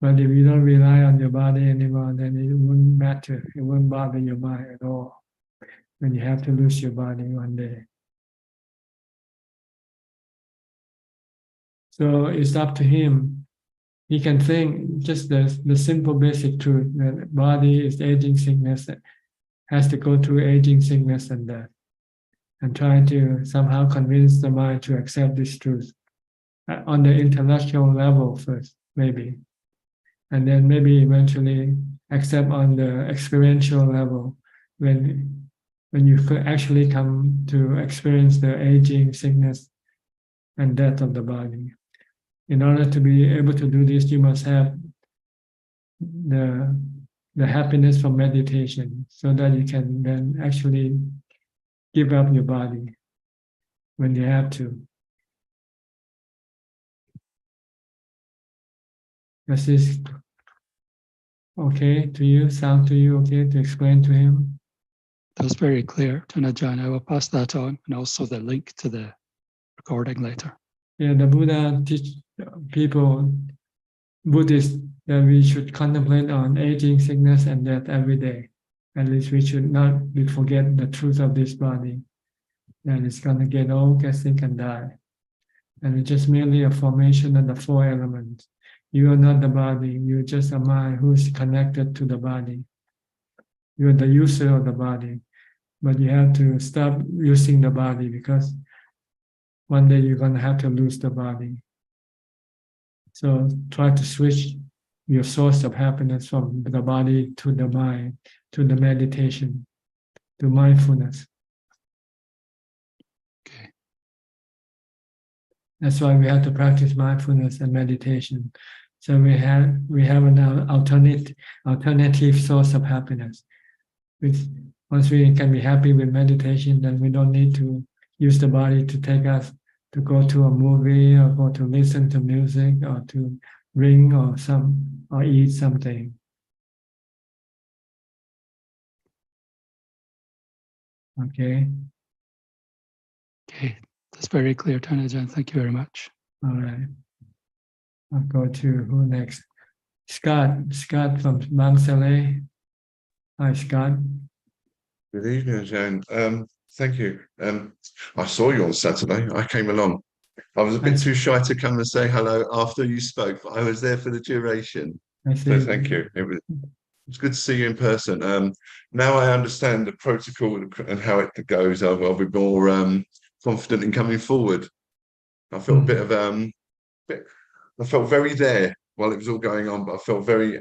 But if you don't rely on your body anymore, then it wouldn't matter. It wouldn't bother your mind at all when you have to lose your body one day. So it's up to him. He can think just the simple basic truth that body is aging, sickness, has to go through aging, sickness, and death. And try to somehow convince the mind to accept this truth on the intellectual level first, maybe. And then maybe eventually accept on the experiential level when you could actually come to experience the aging, sickness, and death of the body. In order to be able to do this, you must have the happiness from meditation so that you can then actually give up your body when you have to. Does this okay to you? Sound to you okay to explain to him? That's very clear to Ajaan. I will pass that on, and also the link to the recording later. Yeah, the Buddha teach people, Buddhists, that we should contemplate on aging, sickness, and death every day. At least we should not forget the truth of this body, that it's going to get old, get sick, and die. And it's just merely a formation of the four elements. You are not the body, you're just a mind who's connected to the body. You're the user of the body, but you have to stop using the body because one day you're going to have to lose the body. So try to switch your source of happiness from the body to the mind, to the meditation, to mindfulness. Okay. That's why we have to practice mindfulness and meditation. So we have an alternative source of happiness. Once we can be happy with meditation, then we don't need to use the body to take us to go to a movie or go to listen to music or to drink or eat something. Okay. Okay, that's very clear, Ajaan. Thank you very much. All right. I'll go to who next? Scott from Mansaleh. Hi, Scott. Good evening, Ajaan. Thank you. I saw you on Saturday. I came along. I was a bit too shy to come and say hello after you spoke, but I was there for the duration. I see. So thank you. It's good to see you in person. Now I understand the protocol and how it goes. I'll be more confident in coming forward. I felt a bit of I felt very there while it was all going on, but I felt very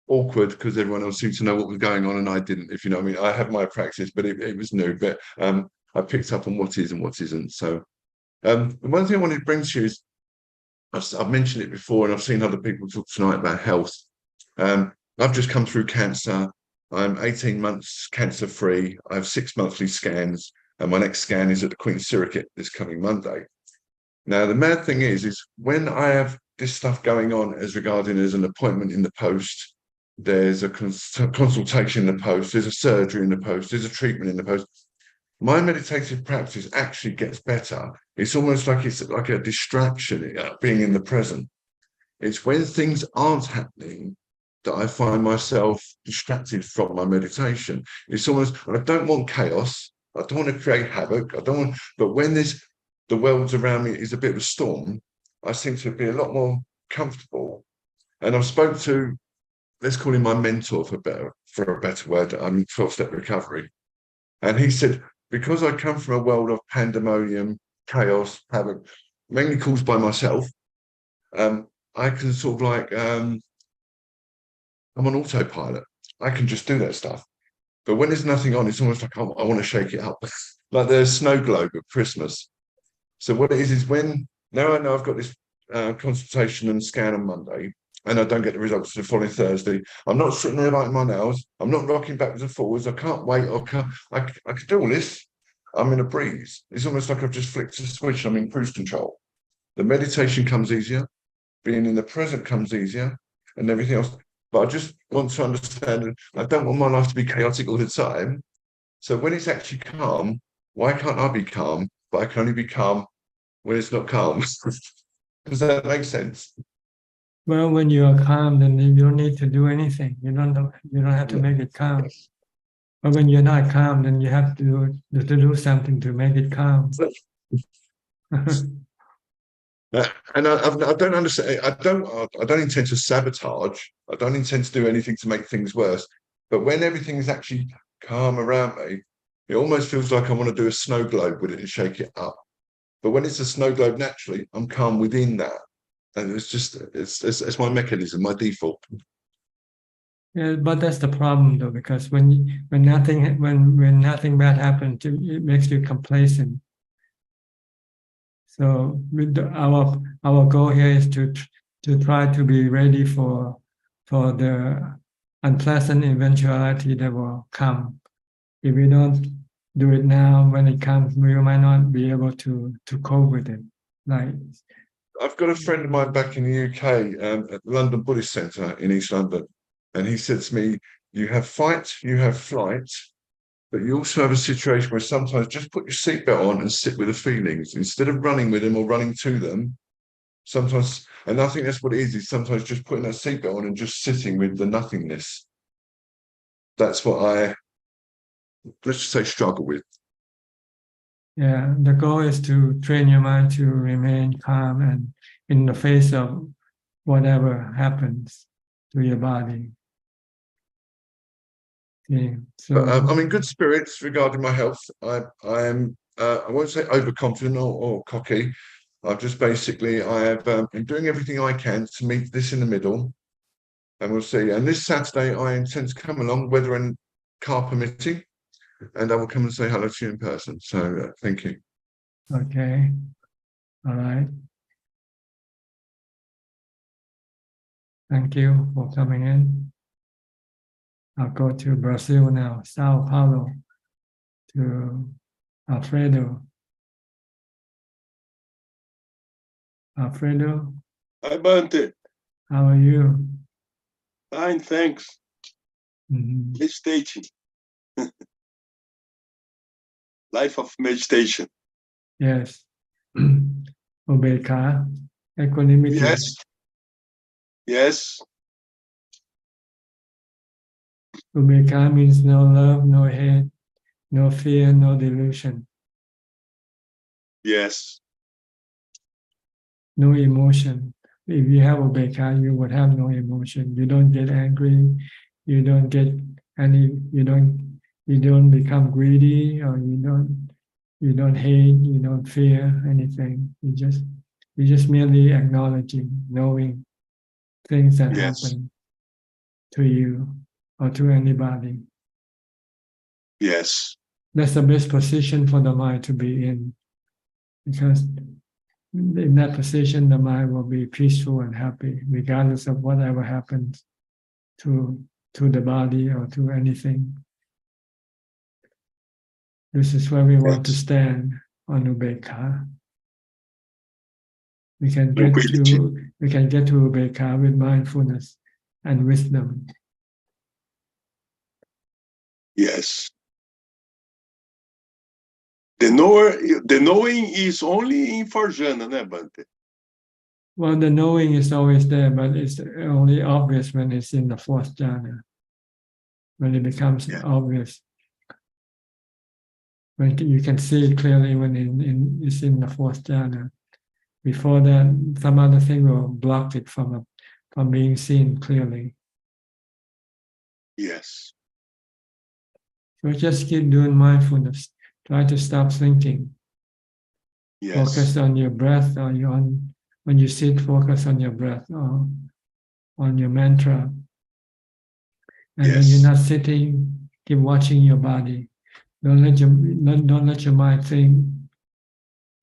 awkward because everyone else seemed to know what was going on and I didn't, if you know what I mean. I had my practice, but it was new. But I picked up on what is and what isn't. So the one thing I wanted to bring to you is I've mentioned it before, and I've seen other people talk tonight about health. I've just come through cancer. I'm 18 months cancer free. I have 6 monthly scans, and my next scan is at the Queen's Surrogate this coming Monday. Now, the mad thing is when I have this stuff going on as regarding there's an appointment in the post, there's a consultation in the post, there's a surgery in the post, there's a treatment in the post. My meditative practice actually gets better. It's almost like it's like a distraction, being in the present. It's when things aren't happening that I find myself distracted from my meditation. It's almost, I don't want chaos. I don't want to create havoc. But when the world around me is a bit of a storm, I seem to be a lot more comfortable. And I've spoke to, let's call him my mentor for a better word. I'm in 12-step recovery. And he said, because I come from a world of pandemonium, chaos, havoc, mainly caused by myself, I can sort of like, I'm on autopilot. I can just do that stuff. But when there's nothing on, it's almost like I want to shake it up. Like the snow globe at Christmas. So what it is when, now I know I've got this consultation and scan on Monday, and I don't get the results the following Thursday. I'm not sitting there biting my nails. I'm not rocking backwards and forwards. I can't wait. I can do all this. I'm in a breeze. It's almost like I've just flicked a switch. I'm in cruise control. The meditation comes easier. Being in the present comes easier, and everything else. But I just want to understand, I don't want my life to be chaotic all the time. So when it's actually calm, why can't I be calm? But I can only be calm when it's not calm. Does that make sense? Well, when you are calm, then you don't need to do anything. You don't have to make it calm. But when you're not calm, then you have to do something to make it calm. And I don't understand. I don't intend to sabotage. I don't intend to do anything to make things worse. But when everything is actually calm around me, it almost feels like I want to do a snow globe with it and shake it up. But when it's a snow globe naturally, I'm calm within that, and it's my mechanism, my default. Yeah, but that's the problem though, because when nothing bad happens, it makes you complacent. So our goal here is to try to be ready for the unpleasant eventuality that will come. If we don't do it now, when it comes, we might not be able to cope with it. Like, I've got a friend of mine back in the UK at the London Buddhist Centre in East London, and he said to me, you have fight, you have flight, but you also have a situation where sometimes just put your seatbelt on and sit with the feelings instead of running with them or running to them. Sometimes, and I think that's what it is sometimes just putting that seatbelt on and just sitting with the nothingness. That's what let's just say, struggle with. yeah, the goal is to train your mind to remain calm and in the face of whatever happens to your body. Okay, so But I'm in good spirits regarding my health. I am, I won't say overconfident or cocky. I've just basically, I'm doing everything I can to meet this in the middle, and we'll see. And this Saturday, I intend to come along, weather and car permitting, and I will come and say hello to you in person. So thank you. okay, all right. Thank you for coming in. I'll go to Brazil now, Sao Paulo, to Alfredo. Alfredo, Hi, Bante. how are you? Fine, thanks. Meditating. Life of meditation. Yes. Ubeka, equanimity. Yes. Yes. Ubeka means no love, no hate, no fear, no delusion, Yes. no emotion. if you have upekkha, you would have no emotion. You don't get angry. You don't get any. You don't become greedy, or you don't hate. You don't fear anything. You just merely acknowledging, knowing things that Yes. happen to you or to anybody. Yes. That's the best position for the mind to be in, because in that position, the mind will be peaceful and happy, regardless of whatever happens to the body or to anything. This is where we want to stand on upekkha. We can get to upekkha with mindfulness and wisdom. Yes. The knowing is only in Farjana, né, Bante? Well, the knowing is always there, but it's only obvious when it's in the fourth jhana. When it becomes obvious, when you can see it clearly when it's in the fourth jhana. Before that, some other thing will block it from being seen clearly. Yes. So just keep doing mindfulness. Try to stop thinking. Yes. Focus on your breath, or when you sit, focus on your breath or on your mantra. And when you're not sitting, keep watching your body. Don't let your mind think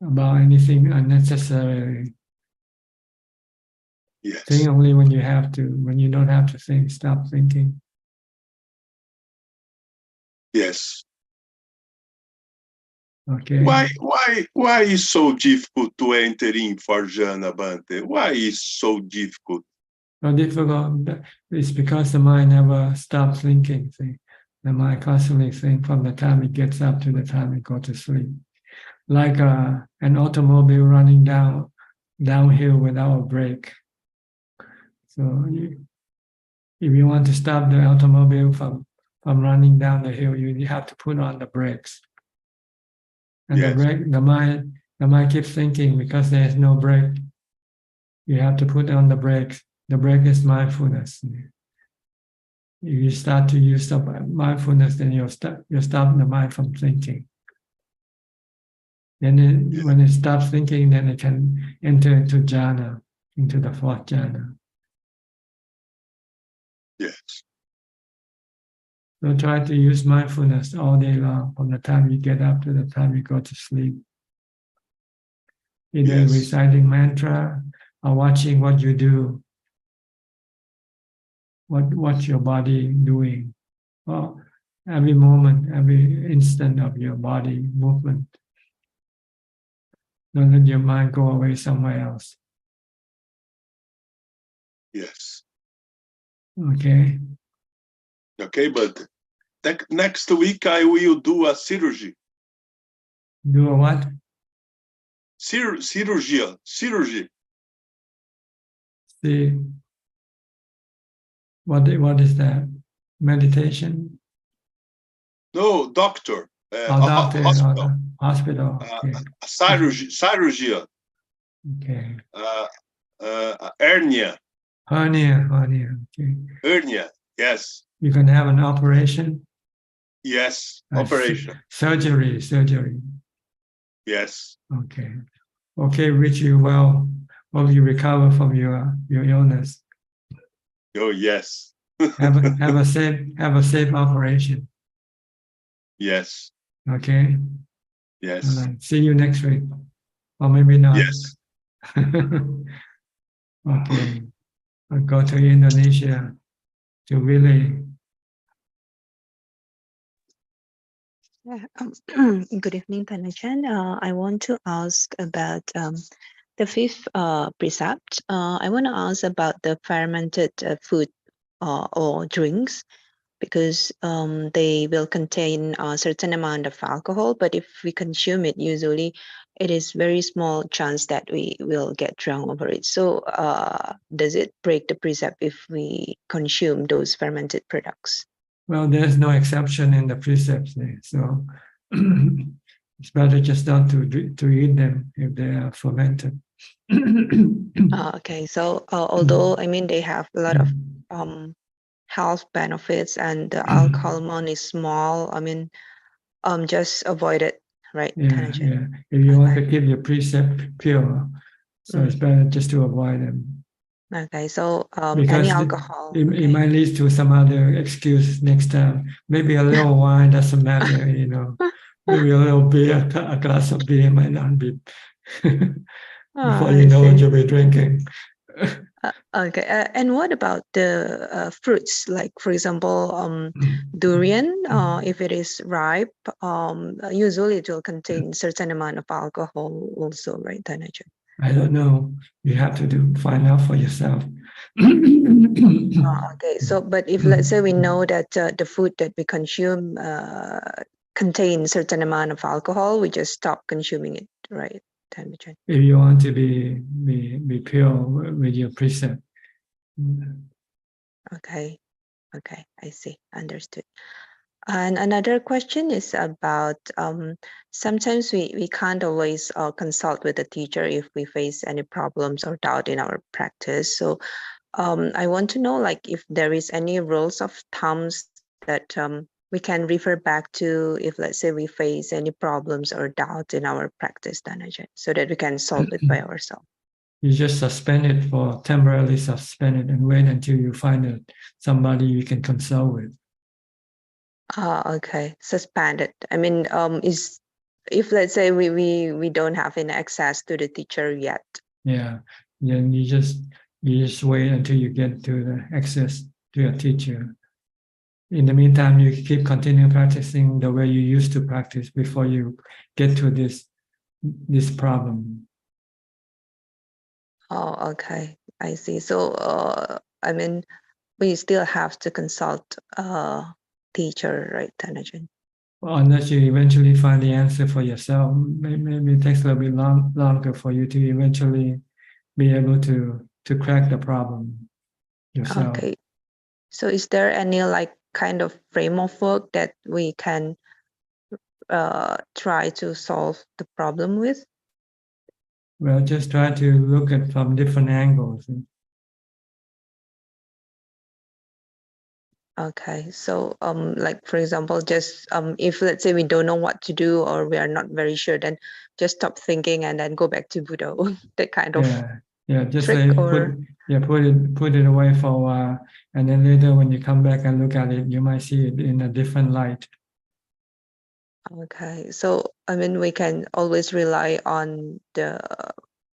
about anything unnecessarily. Yes. Think only when you have to. When you don't have to think, stop thinking. Yes. Okay. Why is so difficult to enter in Farjana, Bante? Why is so difficult? So difficult. It's because the mind never stops thinking. See? The mind constantly thinks from the time it gets up to the time it goes to sleep. Like an automobile running downhill without a brake. So if you want to stop the automobile from running down the hill, you have to put on the brakes. And the mind keeps thinking because there is no brake. You have to put on the brakes. The brake is mindfulness. If you start to use the mindfulness, then you'll stop the mind from thinking. Then when it stops thinking, then it can enter into jhana, into the fourth jhana. Yes. So try to use mindfulness all day long, from the time you get up to the time you go to sleep. Either reciting mantra or watching what you do. What's your body doing? Well, every moment, every instant of your body movement. Don't let your mind go away somewhere else. Yes. Okay. Okay, but next week I will do a surgery. Do a what? Cirurgia. See, what is that? Meditation? No, doctor. Doctor. Hospital. Hospital. Okay. Cirurgia. Okay. Hernia. Hernia. Okay. Hernia. Yes. You can have an operation. Yes. Operation. Surgery. Yes. Okay. Okay, wish you well. Hope you recover from your illness. Oh yes. have a safe operation. Yes. Okay. Yes. All right. See you next week, or maybe not. Yes. Okay. I'll go to Indonesia, to Willie. Good evening, Ajaan. I want to ask about the fifth precept. I want to ask about the fermented food or drinks, because they will contain a certain amount of alcohol, but if we consume it, usually it is very small chance that we will get drunk over it. So does it break the precept if we consume those fermented products? Well, there's no exception in the precepts there, so it's better just not to eat them if they are fermented. Okay, so although I mean they have a lot of health benefits and the alcohol amount is small, I mean just avoid it, right, Yeah, Tanajan? yeah. If you want to keep your precept pure, so it's better just to avoid them. Okay, so any Because alcohol. it might lead to some other excuse next time. Maybe a little wine doesn't matter, you know. Maybe a little beer, a glass of beer might not be before you I know it, see. you'll be drinking. Okay, and what about the fruits? Like, for example, durian, if it is ripe, usually it will contain certain amount of alcohol also, right, Tanajan? I don't know. You have to find out for yourself. Okay, so but if let's say we know that the food that we consume contains certain amount of alcohol, we just stop consuming it, right, Tanajan? If you want to be pure with your precept. Okay, okay, I see, understood. And another question is about sometimes we can't always consult with the teacher if we face any problems or doubt in our practice. So I want to know, like, if there is any rules of thumbs that we can refer back to if, let's say, we face any problems or doubt in our practice, Danajan, so that we can solve it by ourselves. You just suspend it for temporarily suspend it and wait until you find somebody you can consult with. Okay, suspended. I mean, is if let's say we don't have any access to the teacher yet. Yeah, then you just wait until you get to the access to your teacher. In the meantime, you continue practicing the way you used to practice before you get to this problem. Oh, okay, I see. So, I mean, we still have to consult teacher, right, Tanajan? Well, unless you eventually find the answer for yourself, maybe it takes a little bit longer for you to eventually be able to crack the problem yourself. Okay. So is there any like kind of frame of work that we can try to solve the problem with? Well, just try to look at from different angles. Okay, so like for example, just if let's say we don't know what to do or we are not very sure, then just stop thinking and then go back to Buddha. That kind of Just trick say or put it away for a while, and then later when you come back and look at it, you might see it in a different light. okay. So I mean, we can always rely on the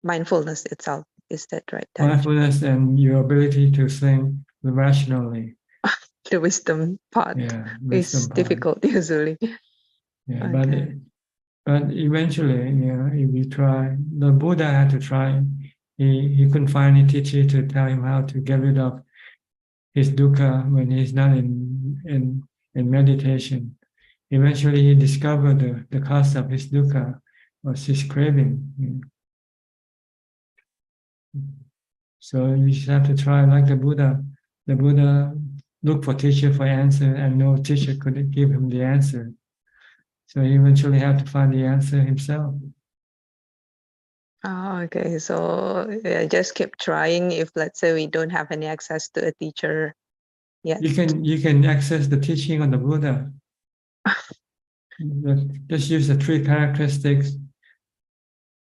mindfulness itself. Is that right, Tanajan? Mindfulness and your ability to think rationally. The wisdom part is difficult usually. Yeah, Okay. but eventually, if you try, the Buddha had to try. He couldn't find any teacher to tell him how to get rid of his dukkha when he's not in meditation. Eventually, he discovered the cause of his dukkha was his craving. So you just have to try like the Buddha. The Buddha looked for teacher for answer, and no teacher could give him the answer. So he eventually had to find the answer himself. Oh, okay. So yeah, just keep trying. If let's say we don't have any access to a teacher yet. You can access the teaching of the Buddha. Just use the three characteristics,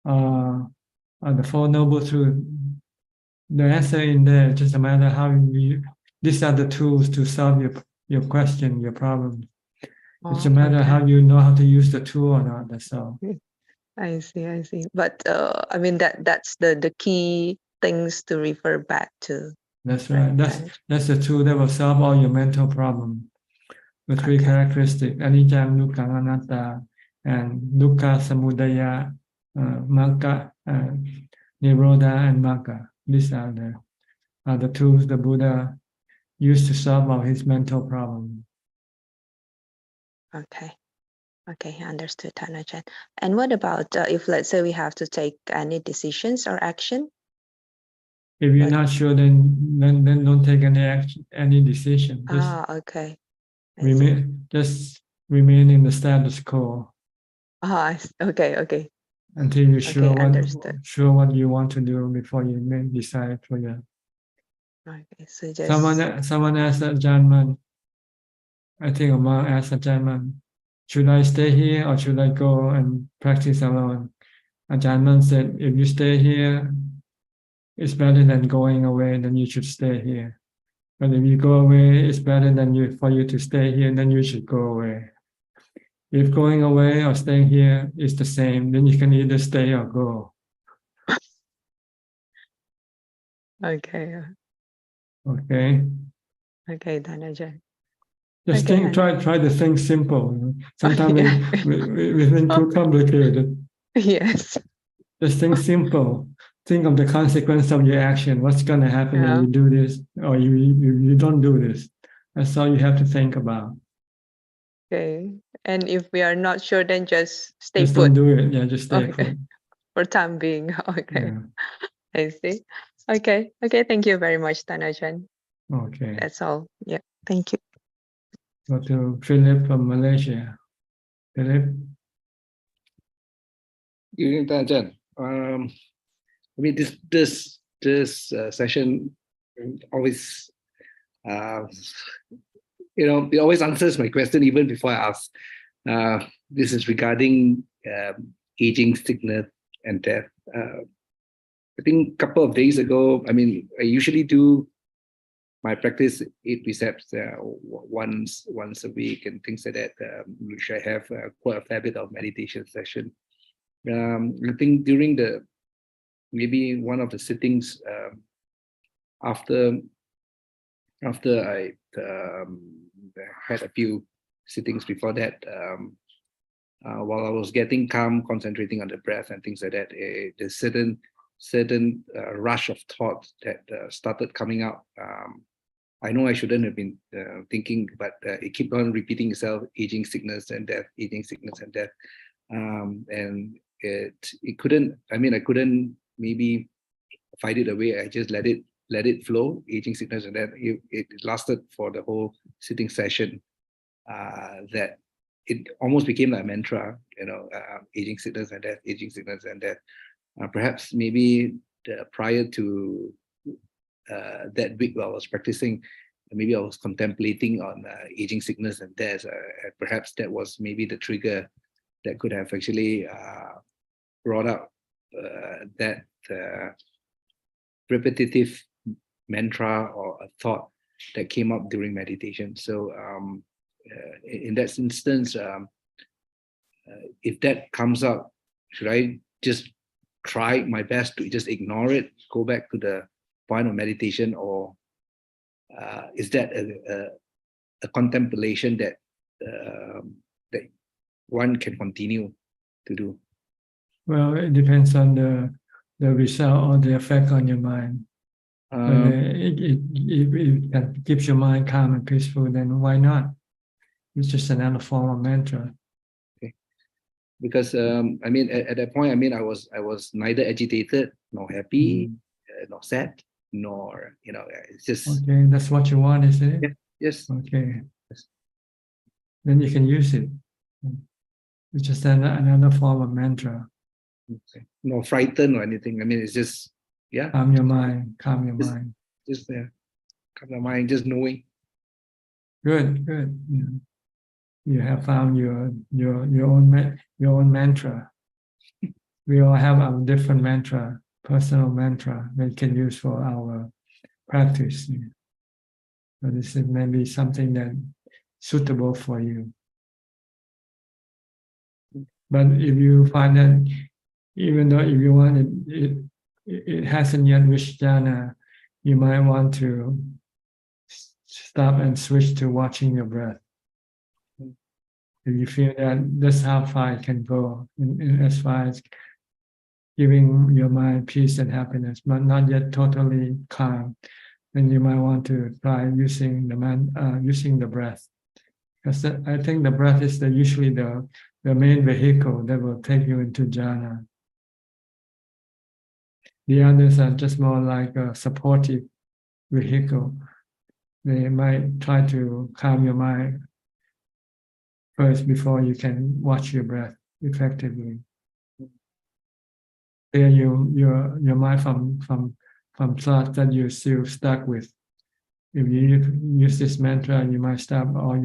the Four Noble Truths. The answer in there, just a matter how you. These are the tools to solve your question, your problem. It's a matter how you know how to use the tool or not. That's all. I see. But I mean that's the key things to refer back to. That's right. That's the tool that will solve all your mental problem. The three characteristics: anicca, dukkha, anatta, and dukkha, samudaya, magga, nirodha, and magga. These are the tools the Buddha used to solve all his mental problem. Okay, understood, Tanajan. And what about if let's say we have to take any decisions or action? If you're not sure, then don't take any decision. Okay. Just remain in the status quo. Okay. until you're sure understood. what you want to do before you make decide for you. Okay, so just Someone asked Ajaan, I think a monk asked Ajaan, should I stay here or should I go and practice alone? Ajaan said, if you stay here, it's better than going away, then you should stay here. But if you go away, it's better than for you to stay here, then you should go away. If going away or staying here is the same, then you can either stay or go. Okay. Okay. Okay, then Ajahn. Just Okay, think, try to think simple. Sometimes Yeah. we think too complicated. Yes. Just think simple. Think of the consequence of your action. What's going to happen when Yeah. you do this or you don't do this? That's all you have to think about. Okay. And if we are not sure, then just stay Just put. don't do it. Yeah, just stay Okay. put. For time being. Okay. Yeah. I see. Okay. Okay. Thank you very much, Tanajan. Okay. That's all. Yeah. Thank you. Go to Philip from Malaysia. Philip? Good evening, Ajahn. I mean, this session always, it always answers my question even before I ask. This is regarding aging, sickness, and death. I think a couple of days ago, I mean, I usually do my practice 8 precepts once a week and things like that, which I have quite a fair bit of meditation session. I think during maybe one of the sittings after I had a few sittings before that, while I was getting calm, concentrating on the breath and things like that, there's certain rush of thoughts that started coming out. I know I shouldn't have been thinking, but it kept on repeating itself: aging, sickness, and death, aging, sickness, and death. And it couldn't. I mean, I couldn't maybe fight it away. I just let it flow. Aging, sickness, and death. It lasted for the whole sitting session. That it almost became like a mantra. Aging, sickness, and death. Aging, sickness, and death. Perhaps maybe prior to that week while I was practicing, maybe I was contemplating on aging, sickness, and death. Perhaps that was maybe the trigger that could have actually brought up that repetitive mantra or a thought that came up during meditation. So in that instance, if that comes up, should I just try my best to just ignore it, go back to the point of meditation, or is that a contemplation that that one can continue to do? Well, it depends on the result or the effect on your mind. When it keeps your mind calm and peaceful, then why not? It's just another form of mantra. Okay. Because I mean, at that point, I mean, I was neither agitated nor happy, nor sad, nor it's just okay. That's what you want, is it? Yeah, yes. Okay. Then you can use it. It's just another form of mantra. Okay. No frightened or anything. I mean, it's just Calm your mind. Calm your mind. Just calm your mind. Just knowing. Good. Good. You have found your own mantra. We all have our different mantra, personal mantra that we can use for our practice. So this is maybe something that suitable for you. But if you find that even though if you want it hasn't yet reached jhana, you might want to stop and switch to watching your breath. If you feel that that's how far it can go, in as far as giving your mind peace and happiness, but not yet totally calm, then you might want to try using the breath. Because I think the breath is usually the main vehicle that will take you into jhana. The others are just more like a supportive vehicle. They might try to calm your mind first before you can watch your breath effectively. clear your mind from thoughts that you're still stuck with. If you use this mantra, you might stop all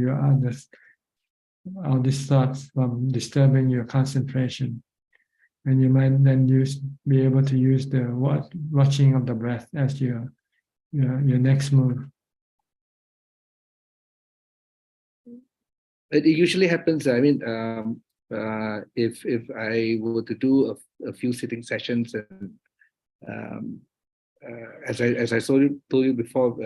these thoughts from disturbing your concentration. And you might then be able to use the watching of the breath as your next move. It usually happens. I mean, if I were to do a few sitting sessions, and as I told you before,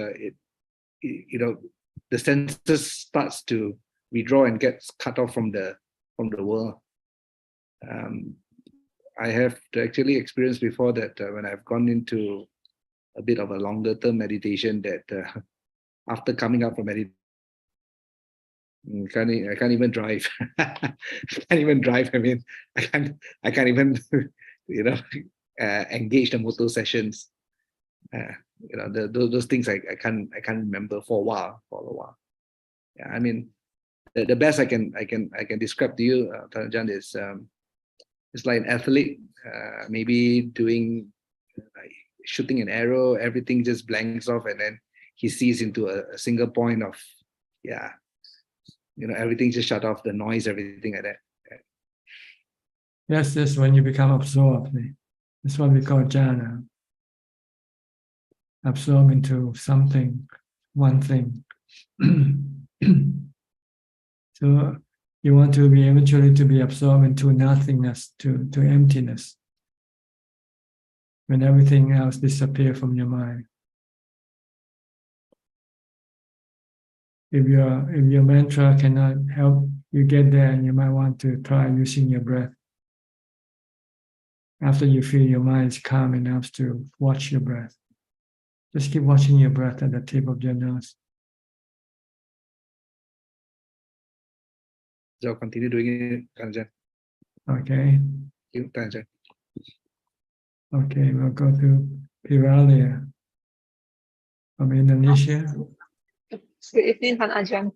the senses starts to withdraw and gets cut off from the world. I have actually experienced before that when I've gone into a bit of a longer term meditation, that after coming out from meditation, I can't even drive. I can't even drive. I mean, I can't even engage the motor sessions. Those things I can't remember for a while. Yeah, I mean, the best I can describe to you, Ajaan, is it's like an athlete, maybe doing shooting an arrow. Everything just blanks off, and then he sees into a single point of everything just shut off, the noise, everything like that. Yes, this when you become absorbed. That's what we call jhana. Absorb into something, one thing. So you want to be eventually to be absorbed into nothingness, to emptiness, when everything else disappears from your mind. If your mantra cannot help you get there, and you might want to try using your breath. After you feel your mind is calm enough to watch your breath, just keep watching your breath at the tip of your nose. So continue doing it, Ajaan. Okay. Thank you, Ajaan. Okay, we'll go to Piralia from Indonesia. Good evening, Ajaan.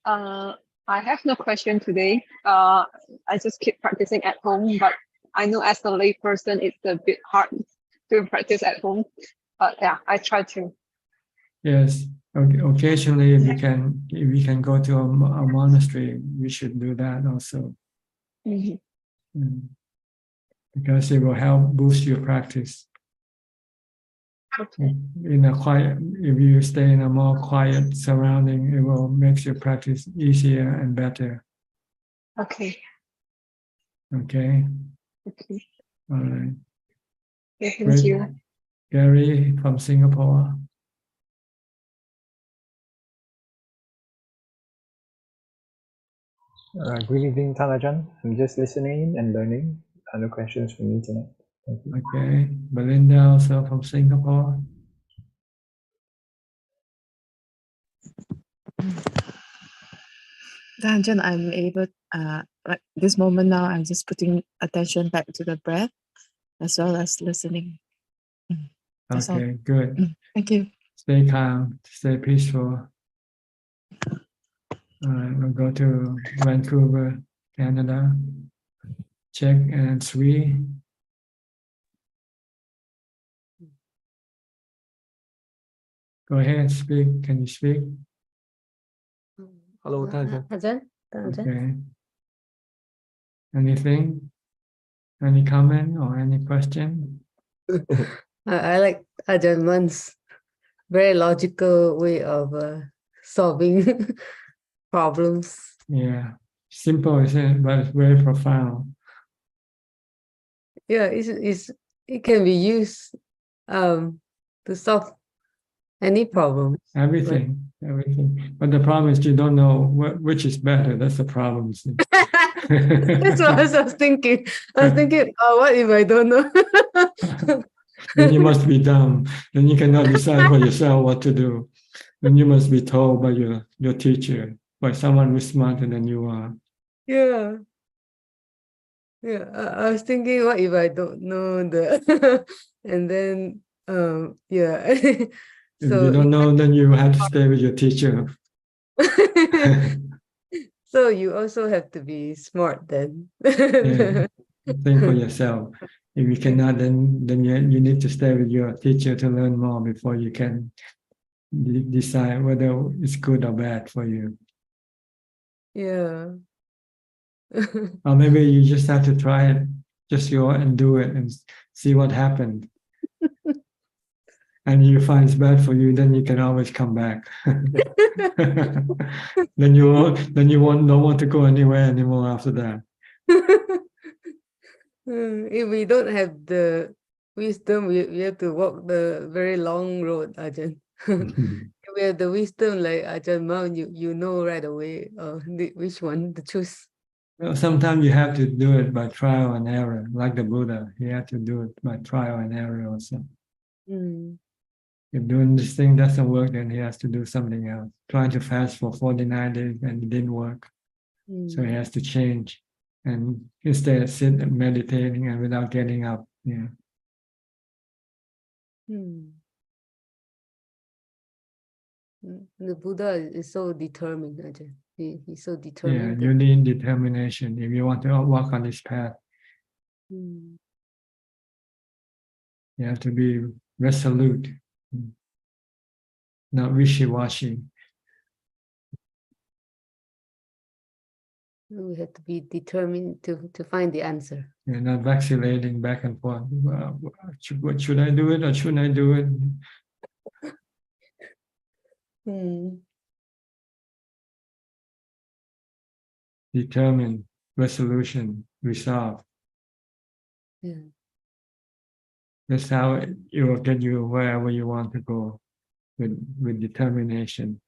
I have no question today. I just keep practicing at home, but I know as a lay person, it's a bit hard to practice at home. But yeah, I try to. Yes, occasionally if you can go to a monastery, we should do that also. Because it will help boost your practice. Okay. If you stay in a more quiet surrounding, it will make your practice easier and better. Okay. Okay. Okay. All right. Yeah, thank Great. you. Gary from Singapore. Good evening, Ajaan. I'm just listening and learning. No questions from me tonight. Thank you. Okay. Belinda also from Singapore. Ajaan, I'm able, like this moment now, I'm just putting attention back to the breath as well as listening. That's Okay, all. good. Thank you. Stay calm, stay peaceful. All right, we'll go to Vancouver, Canada. Check and Sri. Go ahead, speak. Can you speak? Hello, Ajaan. Okay. Anything? Any comment or any question? I like Ajaan Man's very logical way of solving problems. Yeah, simple, isn't it? But it's very profound. Yeah, it can be used to solve any problem. Everything. But the problem is you don't know which is better. That's the problem. That's what I was thinking. What if I don't know? Then you must be dumb. Then you cannot decide for yourself what to do. Then you must be told by your teacher, by someone who's smarter than you are. Yeah. Yeah, I was thinking, what if I don't know the, and then, yeah. If you don't know, then you have to stay with your teacher. So you also have to be smart then. Yeah. Think for yourself. If you cannot, then you need to stay with your teacher to learn more before you can decide whether it's good or bad for you. Yeah. Or maybe you just have to try it, just go and do it and see what happens. And you find it's bad for you, then you can always come back. Then you don't want to go anywhere anymore after that. If we don't have the wisdom, we have to walk the very long road, Ajahn. If we have the wisdom like Ajahn Mao, you know right away which one to choose. Well, sometimes you have to do it by trial and error, like the Buddha. He had to do it by trial and error also. Mm. If doing this thing doesn't work, then he has to do something else. Trying to fast for 49 days and it didn't work. So he has to change and instead sit and meditating and without getting up. Yeah. The Buddha is so determined, Ajahn. He's so Yeah, determined. you need determination if you want to walk on this path. Mm. You have to be resolute, not wishy-washy. We have to be determined to find the answer. You're not vacillating back and forth. What should I do it or shouldn't I do it? Determined, resolution, resolve. Yeah. That's how it will get you wherever you want to go with determination.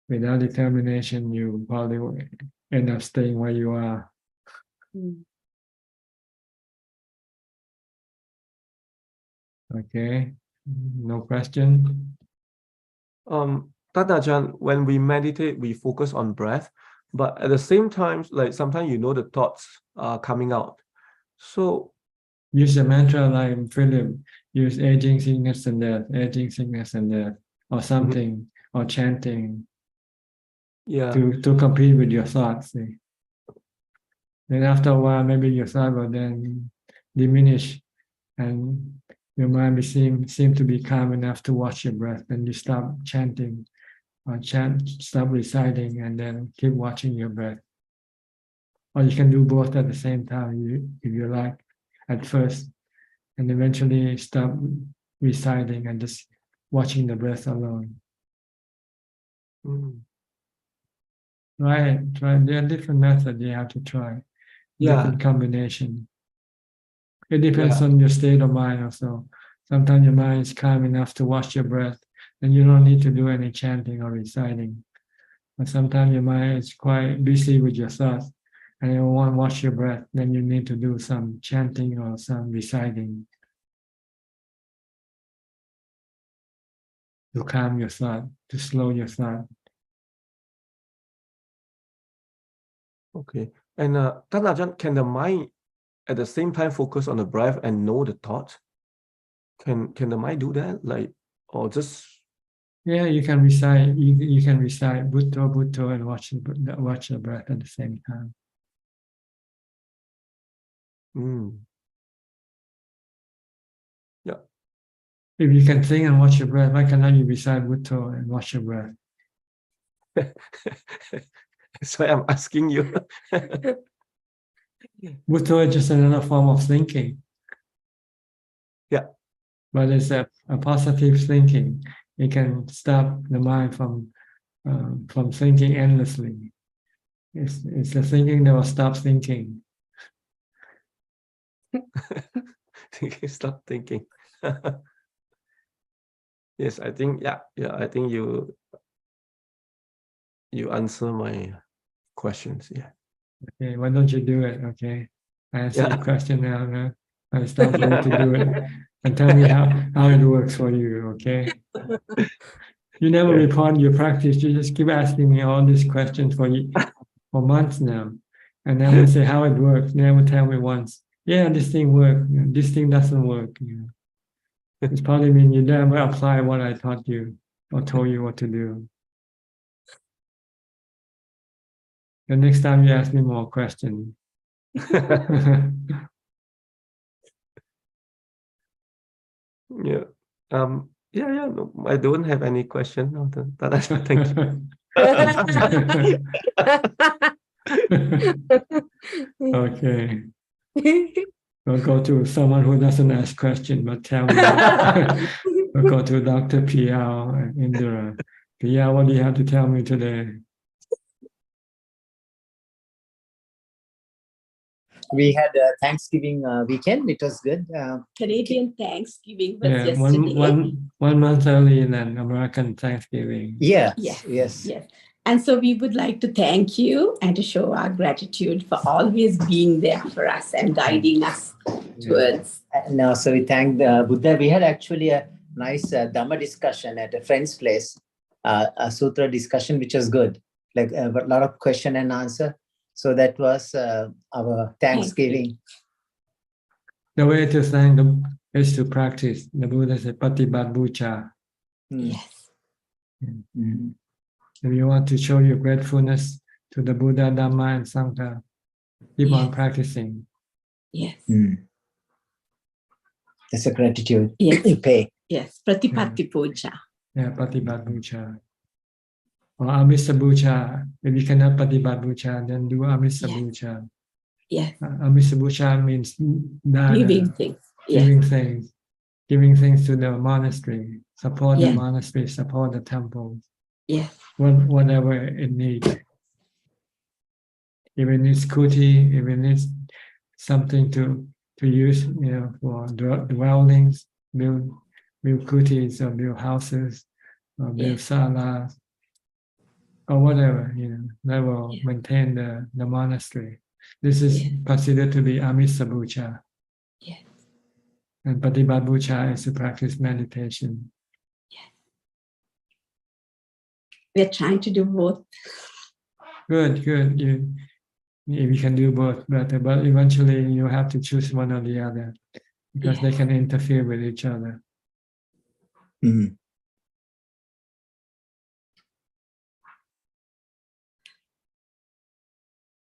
Without determination, you probably will end up staying where you are. Okay, no question? Tata Ajahn, when we meditate, we focus on breath, but at the same time, like sometimes the thoughts are coming out. So use a mantra like Philip, use aging, sickness, and death, aging, sickness, and death, or something, or chanting. Yeah. To compete with your thoughts. See? Then after a while, maybe your thought will then diminish, and your mind seem to be calm enough to watch your breath. Then you stop chanting, or stop reciting, and then keep watching your breath. Or you can do both at the same time, if you like, at first, and eventually stop reciting and just watching the breath alone. Try. There are different methods you have to try. Different combination. It depends on your state of mind also. Sometimes your mind is calm enough to watch your breath, and you don't need to do any chanting or reciting. But sometimes your mind is quite busy with your thoughts, and you want to watch your breath, then you need to do some chanting or some reciting to calm your thought, to slow your thought. Okay. And Tata Ajahn, can the mind at the same time focus on the breath and know the thought? Can the mind do that? Like, or just Yeah, you can recite. You can recite Bhutto, Bhutto, and watch the breath at the same time. Yeah. If you can think and watch your breath, why cannot you recite Bhutto and watch your breath? That's why I'm asking you. Bhutto is just another form of thinking. Yeah. But it's a positive thinking. It can stop the mind from thinking endlessly. It's the thinking that will stop thinking. Stop thinking. Yes, I think, I think you answer my questions. Yeah. Okay, why don't you do it? Okay, I answer your question now. No? It's time for you to do it and tell me how it works for you. Okay. You never report your practice. You just keep asking me all these questions for months now, and never say how it works. Never tell me once. Yeah, this thing works. This thing doesn't work. It's probably mean you never apply what I taught you or told you what to do. The next time you ask me more questions. Yeah. Yeah. No, I don't have any question. No, thank you. Okay. We'll go to someone who doesn't ask question, but tell me. We'll go to Dr. Piao and Indira. Piao, what do you have to tell me today? We had a Thanksgiving weekend. It was good. Canadian Thanksgiving was Yeah, yesterday. one month earlier than American Thanksgiving. Yes, Yes, yes. yes. And so we would like to thank you and to show our gratitude for always being there for us and guiding us towards. And so we thank the Buddha. We had actually a nice Dhamma discussion at a friend's place, a sutra discussion, which was good. Like a lot of question and answer. So that was our Thanksgiving. The way to thank them is to practice. The Buddha said, Patibat Bucha. Yes. If you want to show your gratefulness to the Buddha, Dhamma, and Sangha, keep on practicing. Yes. That's a gratitude Yes. you pay. Yes. Pratipatti Puja. Yeah, Patibat Bucha. Or Amisa Bucha. If you cannot Patibat Bucha, then do Amisa Bucha. Yes. Amisa Bucha means dana, Giving things. Yes. giving things. Giving things to the monastery. Support the Yeah. monastery, support the temple. Yes. Whatever it needs. If it needs kuti, if it needs something to use, for dwellings, build kutis or build houses or build salas or whatever, that will maintain the monastery. This is considered to be Amisa Bucha. Yes. And Patibat Bucha is to practice meditation. We're trying to do both. Good. If you can do both, but eventually you have to choose one or the other because they can interfere with each other.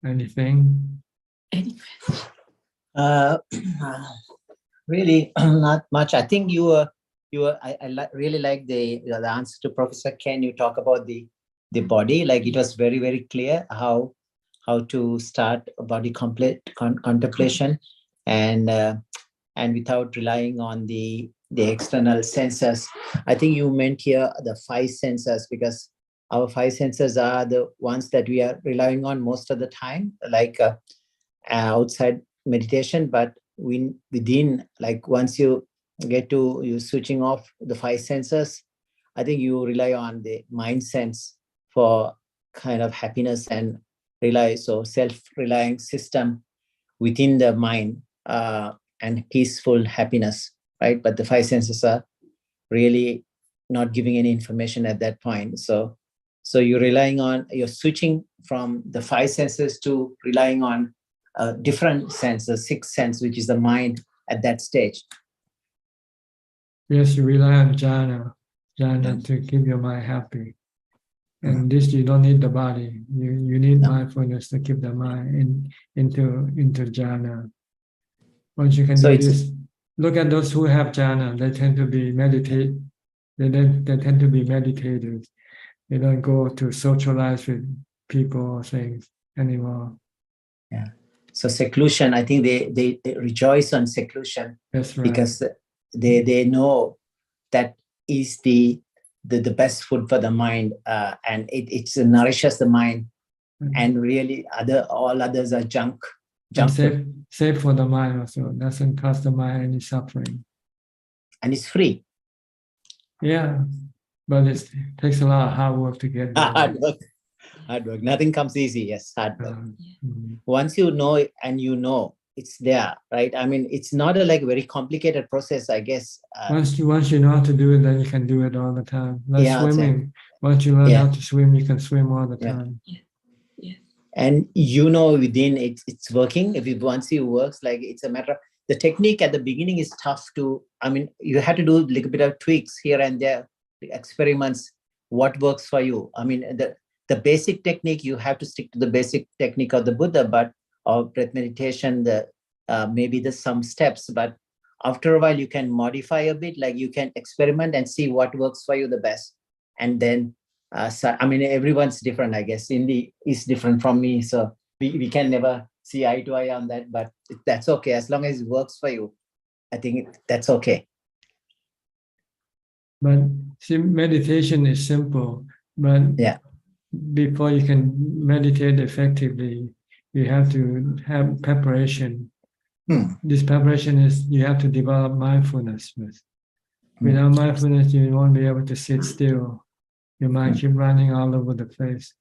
Anything? Really, not much. I think I really like the answer to Professor Ken. You talk about the body, like it was very, very clear how to start body contemplation and without relying on the external senses. I think you meant here the 5 senses, because our 5 senses are the ones that we are relying on most of the time, like outside meditation, but within, like once you get to you switching off the 5 senses, I think you rely on the mind sense for kind of happiness and self-relying system within the mind and peaceful happiness, right? But the 5 senses are really not giving any information at that point. So you're switching from the 5 senses to relying on different sense, the 6th sense, which is the mind at that stage. Yes, you rely on jhana to keep your mind happy. And this, you don't need the body. You need mindfulness to keep the mind into jhana. Once you can do this, look at those who have jhana. They tend to be They tend to be meditators. They don't go to socialize with people or things anymore. Yeah. So seclusion, I think they rejoice on seclusion. That's right. Because they know that is the best food for the mind, and it nourishes the mind, and really all others are junk safe for the mind also. Doesn't cause the mind any suffering. And it's free. Yeah, but it takes a lot of hard work to get there. Hard work. Nothing comes easy. Yes, hard work. Once you know it, and it's there, right? I mean, it's not a very complicated process, I guess. Once you know how to do it, then you can do it all the time. Like swimming. Once you learn how to swim, you can swim all the time. And within it's working. Once it works, like it's a matter of the technique at the beginning is tough to. I mean, you have to do a little bit of tweaks here and there, the experiments. What works for you? I mean, the basic technique, you have to stick to the basic technique of the Buddha, but or breath meditation, maybe there's some steps, but after a while you can modify a bit, like you can experiment and see what works for you the best. And then, so, I mean, everyone's different, I guess. Indy is different from me. So we can never see eye to eye on that, but that's okay. As long as it works for you, I think that's okay. But see, meditation is simple, but yeah, before you can meditate effectively, you have to have preparation. This preparation is you have to develop mindfulness first. Without mindfulness, you won't be able to sit still. Your mind keep running all over the place.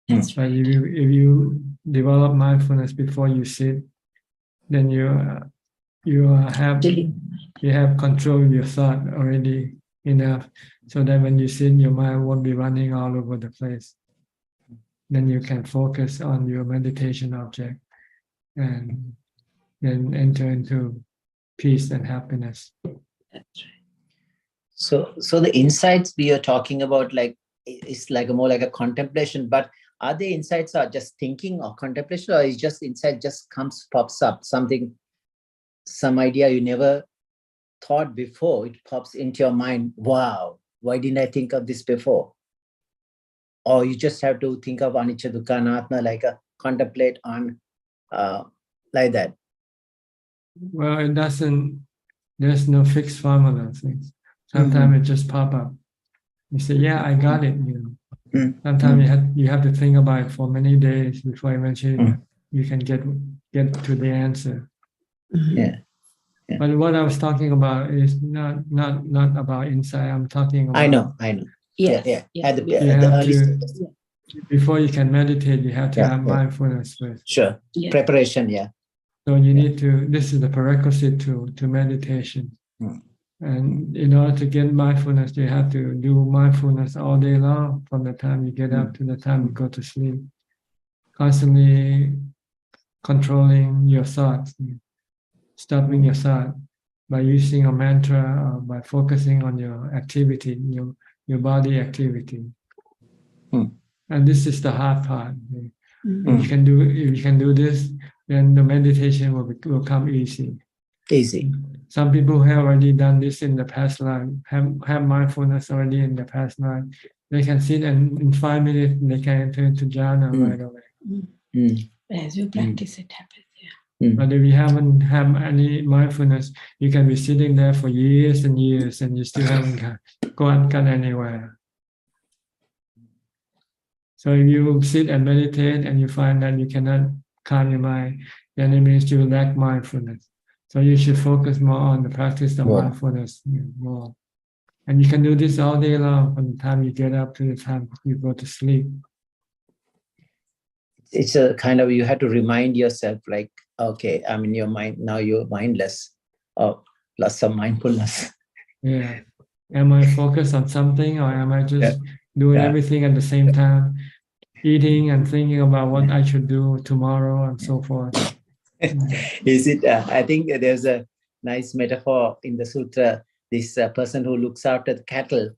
But if you develop mindfulness before you sit, then you have control of your thought already enough, so that when you sit, your mind won't be running all over the place. Then you can focus on your meditation object and then enter into peace and happiness. So the insights we are talking about, like, it's like more like a contemplation, but are the insights are just thinking or contemplation, or is just insight just pops up, something, some idea you never thought before, it pops into your mind, wow, why didn't I think of this before? Or you just have to think of anicca dukkha anatta, like a contemplate on like that? Well, it doesn't, there's no fixed formula. Sometimes it just pop up. You say, yeah, I got it. Sometimes you have to think about it for many days before eventually you can get to the answer. Yeah. But what I was talking about is not about insight. I'm talking about. I know. Yes, Yeah. At the You have early to, stages. before you can meditate, you have to have mindfulness first. Sure. Preparation, yeah. So you need to, this is the prerequisite to meditation. And in order to get mindfulness, you have to do mindfulness all day long, from the time you get up to the time you go to sleep. Constantly controlling your thoughts, stopping your thought by using a mantra or by focusing on your activity, your body activity. And this is the hard part. If you can do this, then the meditation will come easy. Easy. Some people who have already done this in the past life, have mindfulness already in the past life. They can sit and in 5 minutes they can enter into jhana right away. As you practice, it happens. But if you haven't have any mindfulness, you can be sitting there for years and years and you still haven't gone anywhere. So if you sit and meditate and you find that you cannot calm your mind, then it means you lack mindfulness. So you should focus more on the practice of mindfulness more. And you can do this all day long from the time you get up to the time you go to sleep. It's a kind of, you have to remind yourself, like, okay, I'm in your mind, now you're mindless. Oh, lots of mindfulness. Yeah. Am I focused on something, or am I just doing everything at the same time, eating and thinking about what I should do tomorrow and so forth? Is it, I think there's a nice metaphor in the sutra, this person who looks after the cattle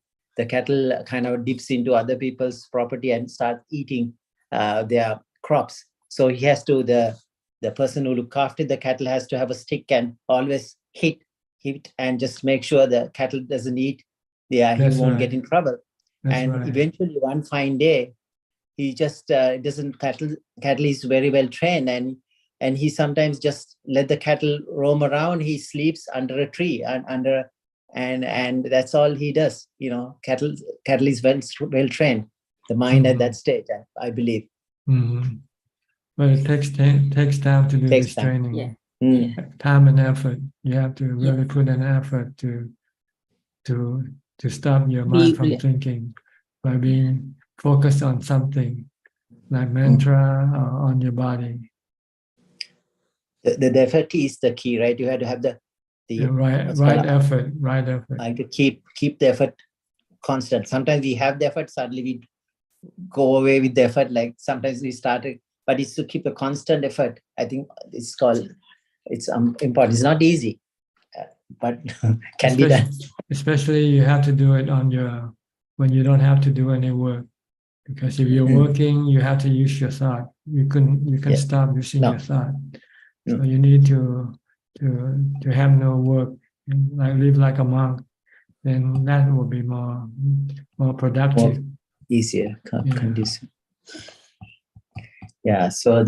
kind of dips into other people's property and starts eating their crops. So he has to, the person who looks after the cattle has to have a stick and always hit and just make sure the cattle doesn't eat. He won't get in trouble. Eventually one fine day, he just doesn't, cattle is very well trained, and he sometimes just let the cattle roam around. He sleeps under a tree and that's all he does. Cattle is well trained. The mind at that stage, I believe. But it takes time to do this training. Time and effort. You have to really put an effort to stop your mind from thinking by being focused on something like mantra or on your body. The effort is the key, right? You have to have the right effort. Like to keep the effort constant. Sometimes we have the effort, suddenly we go away with the effort. Like sometimes we started, but it's to keep a constant effort. I think it's important. It's not easy, but can be done. Especially you have to do it when you don't have to do any work. Because if you're working, you have to use your thought. You can stop using your thought. So you need to have no work like live like a monk, then that will be more productive. Easier, Yeah. conducive. Yeah. So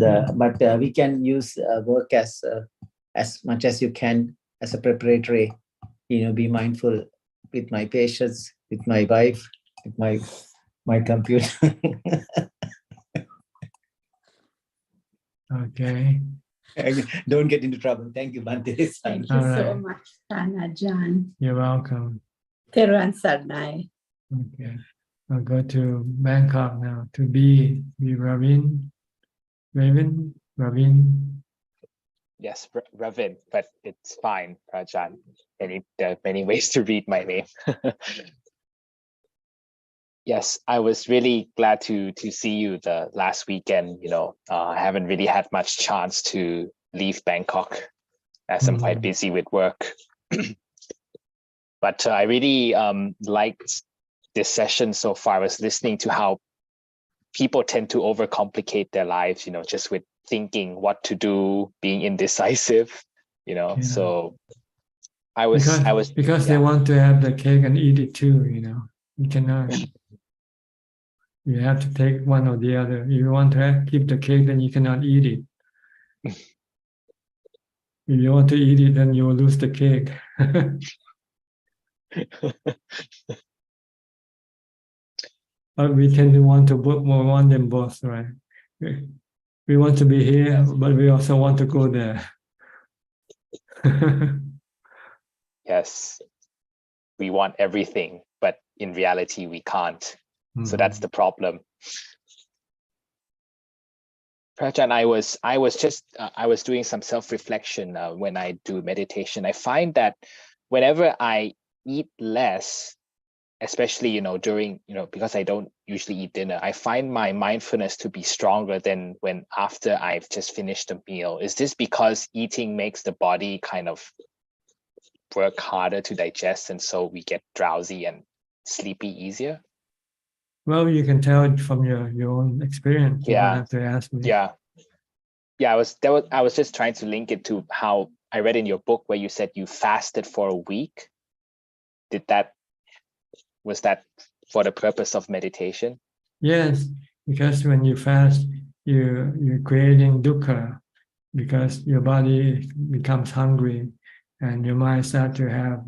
we can use work as much as you can as a preparatory. Be mindful with my patients, with my wife, with my computer. Okay. Don't get into trouble. Thank you, Bante. Thank you All so right. much, Ajaan. You're welcome. Teruan Sarnai. Okay. I'll go to Bangkok now. To be Ravin. Yes, Ravin, but it's fine, Ajaan. There are many ways to read my name. Yes, I was really glad to see you the last weekend. I haven't really had much chance to leave Bangkok as I'm quite busy with work. But I really liked this session so far. I was listening to how people tend to overcomplicate their lives, just with thinking what to do, being indecisive, So I was because they want to have the cake and eat it too, You cannot. You have to take one or the other. If you want to keep the cake, then you cannot eat it. If you want to eat it, then you will lose the cake. But we tend to want them both, right? We want to be here, but we also want to go there. Yes, we want everything, but in reality, we can't. So that's the problem. Prajan, I was doing some self-reflection when I do meditation. I find that whenever I eat less, especially during because I don't usually eat dinner, I find my mindfulness to be stronger than when after I've just finished a meal. Is this because eating makes the body kind of work harder to digest, and so we get drowsy and sleepy easier? Well, you can tell it from your own experience. You don't Yeah. have to ask me. Yeah. I was just trying to link it to how I read in your book where you said you fasted for a week. Was that for the purpose of meditation? Yes, because when you fast, you're creating dukkha, because your body becomes hungry and your mind starts to have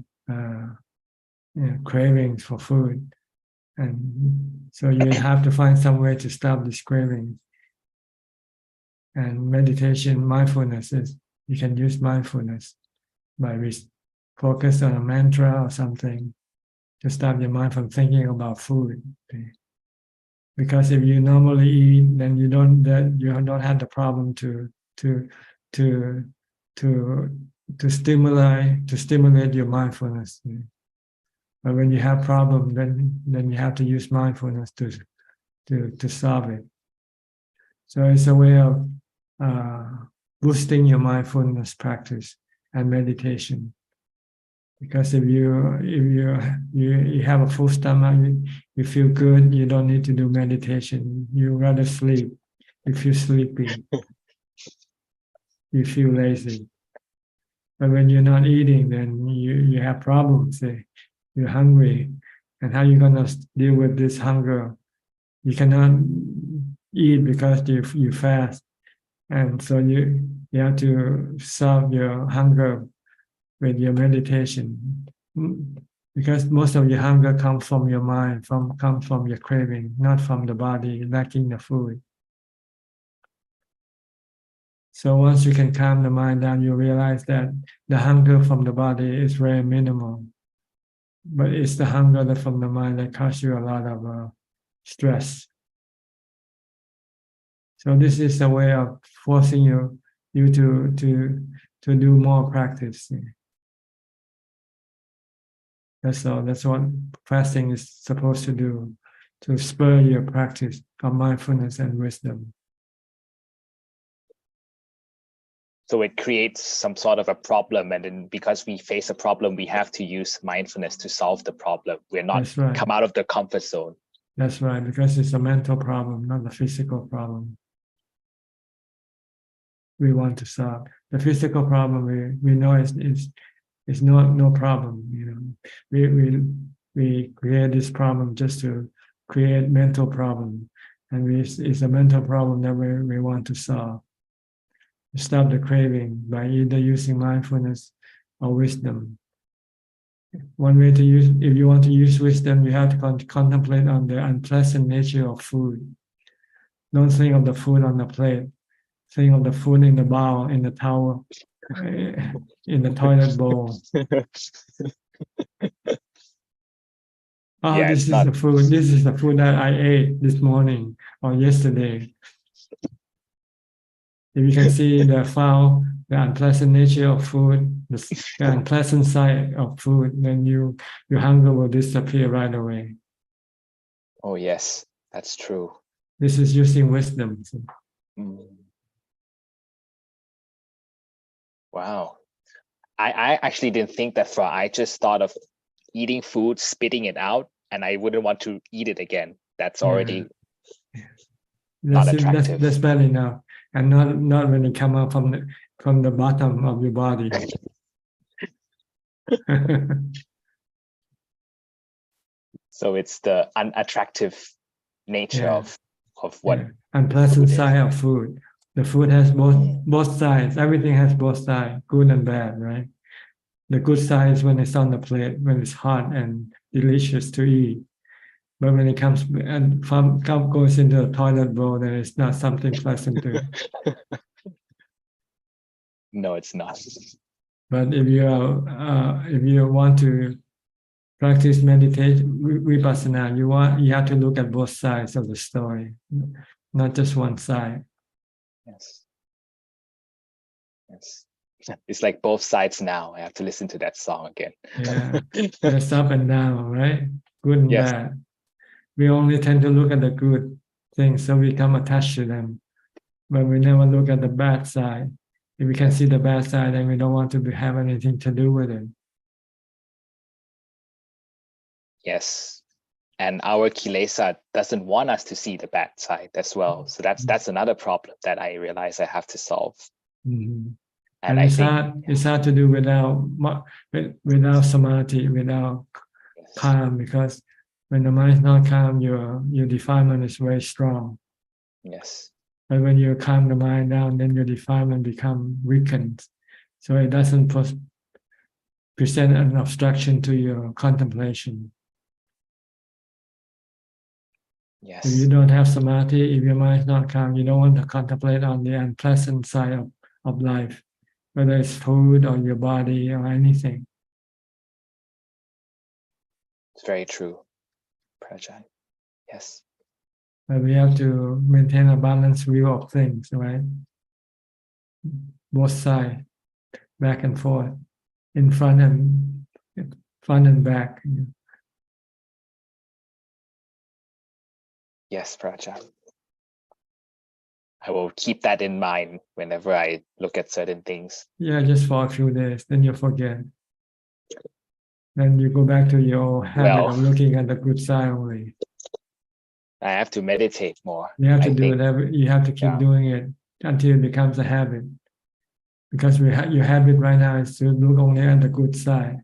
cravings for food. And so you have to find some way to stop this craving. And meditation, mindfulness you can use mindfulness by focus on a mantra or something to stop your mind from thinking about food. Okay? Because if you normally eat, then you don't have the problem to stimulate your mindfulness. But when you have problem, then you have to use mindfulness to solve it. So it's a way of boosting your mindfulness practice and meditation. Because if you have a full stomach, you feel good, you don't need to do meditation. You rather sleep. You feel sleepy. You feel lazy. But when you're not eating, then you have problems. You're hungry. And how are you gonna deal with this hunger? You cannot eat because you fast. And so you have to solve your hunger with your meditation, because most of your hunger comes from your mind, comes from your craving, not from the body lacking the food. So once you can calm the mind down, you realize that the hunger from the body is very minimal, but it's the hunger from the mind that causes you a lot of stress. So this is a way of forcing you to do more practice. That's all. That's what fasting is supposed to do, to spur your practice of mindfulness and wisdom. So it creates some sort of a problem, and then because we face a problem, we have to use mindfulness to solve the problem. We're not That's right. come out of the comfort zone. That's right, because it's a mental problem, not a physical problem. We want to solve. The physical problem we know is It's no problem. We create this problem just to create mental problem, and it's a mental problem that we want to solve. Stop the craving by either using mindfulness or wisdom. One way to use, if you want to use wisdom, you have to contemplate on the unpleasant nature of food. Don't think of the food on the plate. Think of the food in the bowl, in the towel, in the toilet bowl. Oh, Yeah, this it's is not. the food. This is the food that I ate this morning or yesterday. If you can see the foul, the unpleasant nature of food, the unpleasant side of food, then your hunger will disappear right away. Oh yes, that's true. This is using wisdom. Mm. Wow. I actually didn't think that far. I just thought of eating food, spitting it out, and I wouldn't want to eat it again. That's already not attractive. That's bad enough, and not when it come out from the bottom of your body. So it's the unattractive nature of what unpleasant side of food. The food has both sides. Everything has both sides, good and bad, right? The good side is when it's on the plate, when it's hot and delicious to eat. But when it comes and goes into the toilet bowl, then it's not something pleasant to. No, it's not. But if you want to practice meditation, vipassana, you have to look at both sides of the story, not just one side. Yes. Yes. It's like both sides now. I have to listen to that song again. Yeah, there's up and down, right? Good and Yes. bad. We only tend to look at the good things, so we become attached to them. But we never look at the bad side. If we can see the bad side, then we don't want to have anything to do with it. Yes. And our kilesa doesn't want us to see the bad side as well. So that's another problem that I realize I have to solve. Mm-hmm. And I think it's hard to do without samadhi, without calm, because when the mind is not calm, your defilement is very strong. Yes. But when you calm the mind down, then your defilement become weakened. So it doesn't present an obstruction to your contemplation. Yes. If you don't have samadhi, if your mind is not calm, you don't want to contemplate on the unpleasant side of life, whether it's food or your body or anything. It's very true, Prajaan. Yes. But we have to maintain a balanced view of things, right? Both sides, back and forth, in front and back. Yes, Prajaan. I will keep that in mind whenever I look at certain things. Yeah, just for a few days, then you forget. Then you go back to your habit of looking at the good side only. I have to meditate more. You have to do it you have to keep doing it until it becomes a habit. Because your habit right now is to look only at the good side.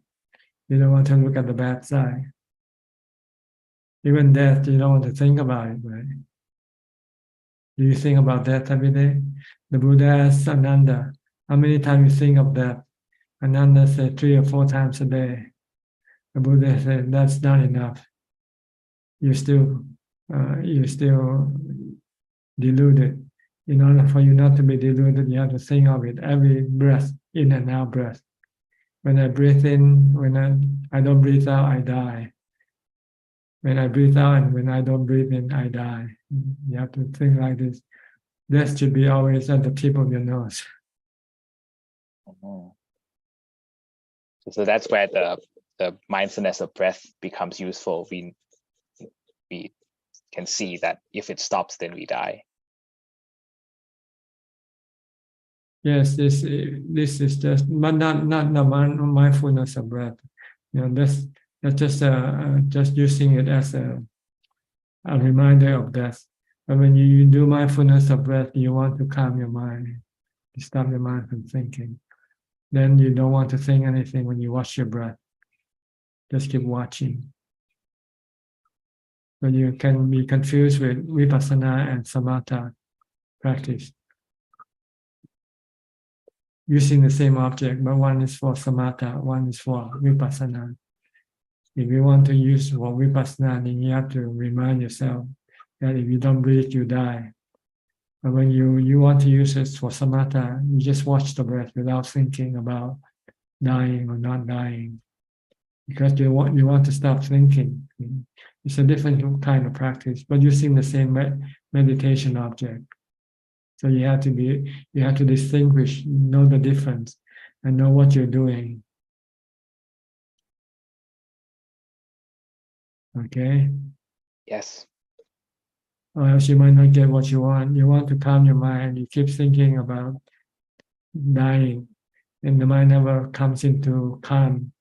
You don't want to look at the bad side. Even death, you don't want to think about it, right? Do you think about death every day? The Buddha asked Ananda, how many times you think of death? Ananda said 3 or 4 times a day. The Buddha said, that's not enough. You're still deluded. In order for you not to be deluded, you have to think of it every breath, in and out breath. When I breathe in, when I don't breathe out, I die. When I breathe out and when I don't breathe in, I die. You have to think like this. Death should be always at the tip of your nose. So that's where the mindfulness of breath becomes useful. We can see that if it stops, then we die. Yes, this is just, but not the mindfulness of breath. That's just using it as a reminder of death. But when you do mindfulness of breath, you want to calm your mind, to stop your mind from thinking. then you don't want to think anything when you watch your breath. Just keep watching. So you can be confused with vipassana and samatha practice. Using the same object, but one is for samatha, one is for vipassana. If you want to use for vipassana, then you have to remind yourself that if you don't breathe, you die. But when you want to use it for samatha, you just watch the breath without thinking about dying or not dying, because you want to stop thinking. It's a different kind of practice, but using the same meditation object. So you have to distinguish, know the difference, and know what you're doing. Okay? Yes. Or else you might not get what you want. You want to calm your mind. You keep thinking about dying, and the mind never comes into calm,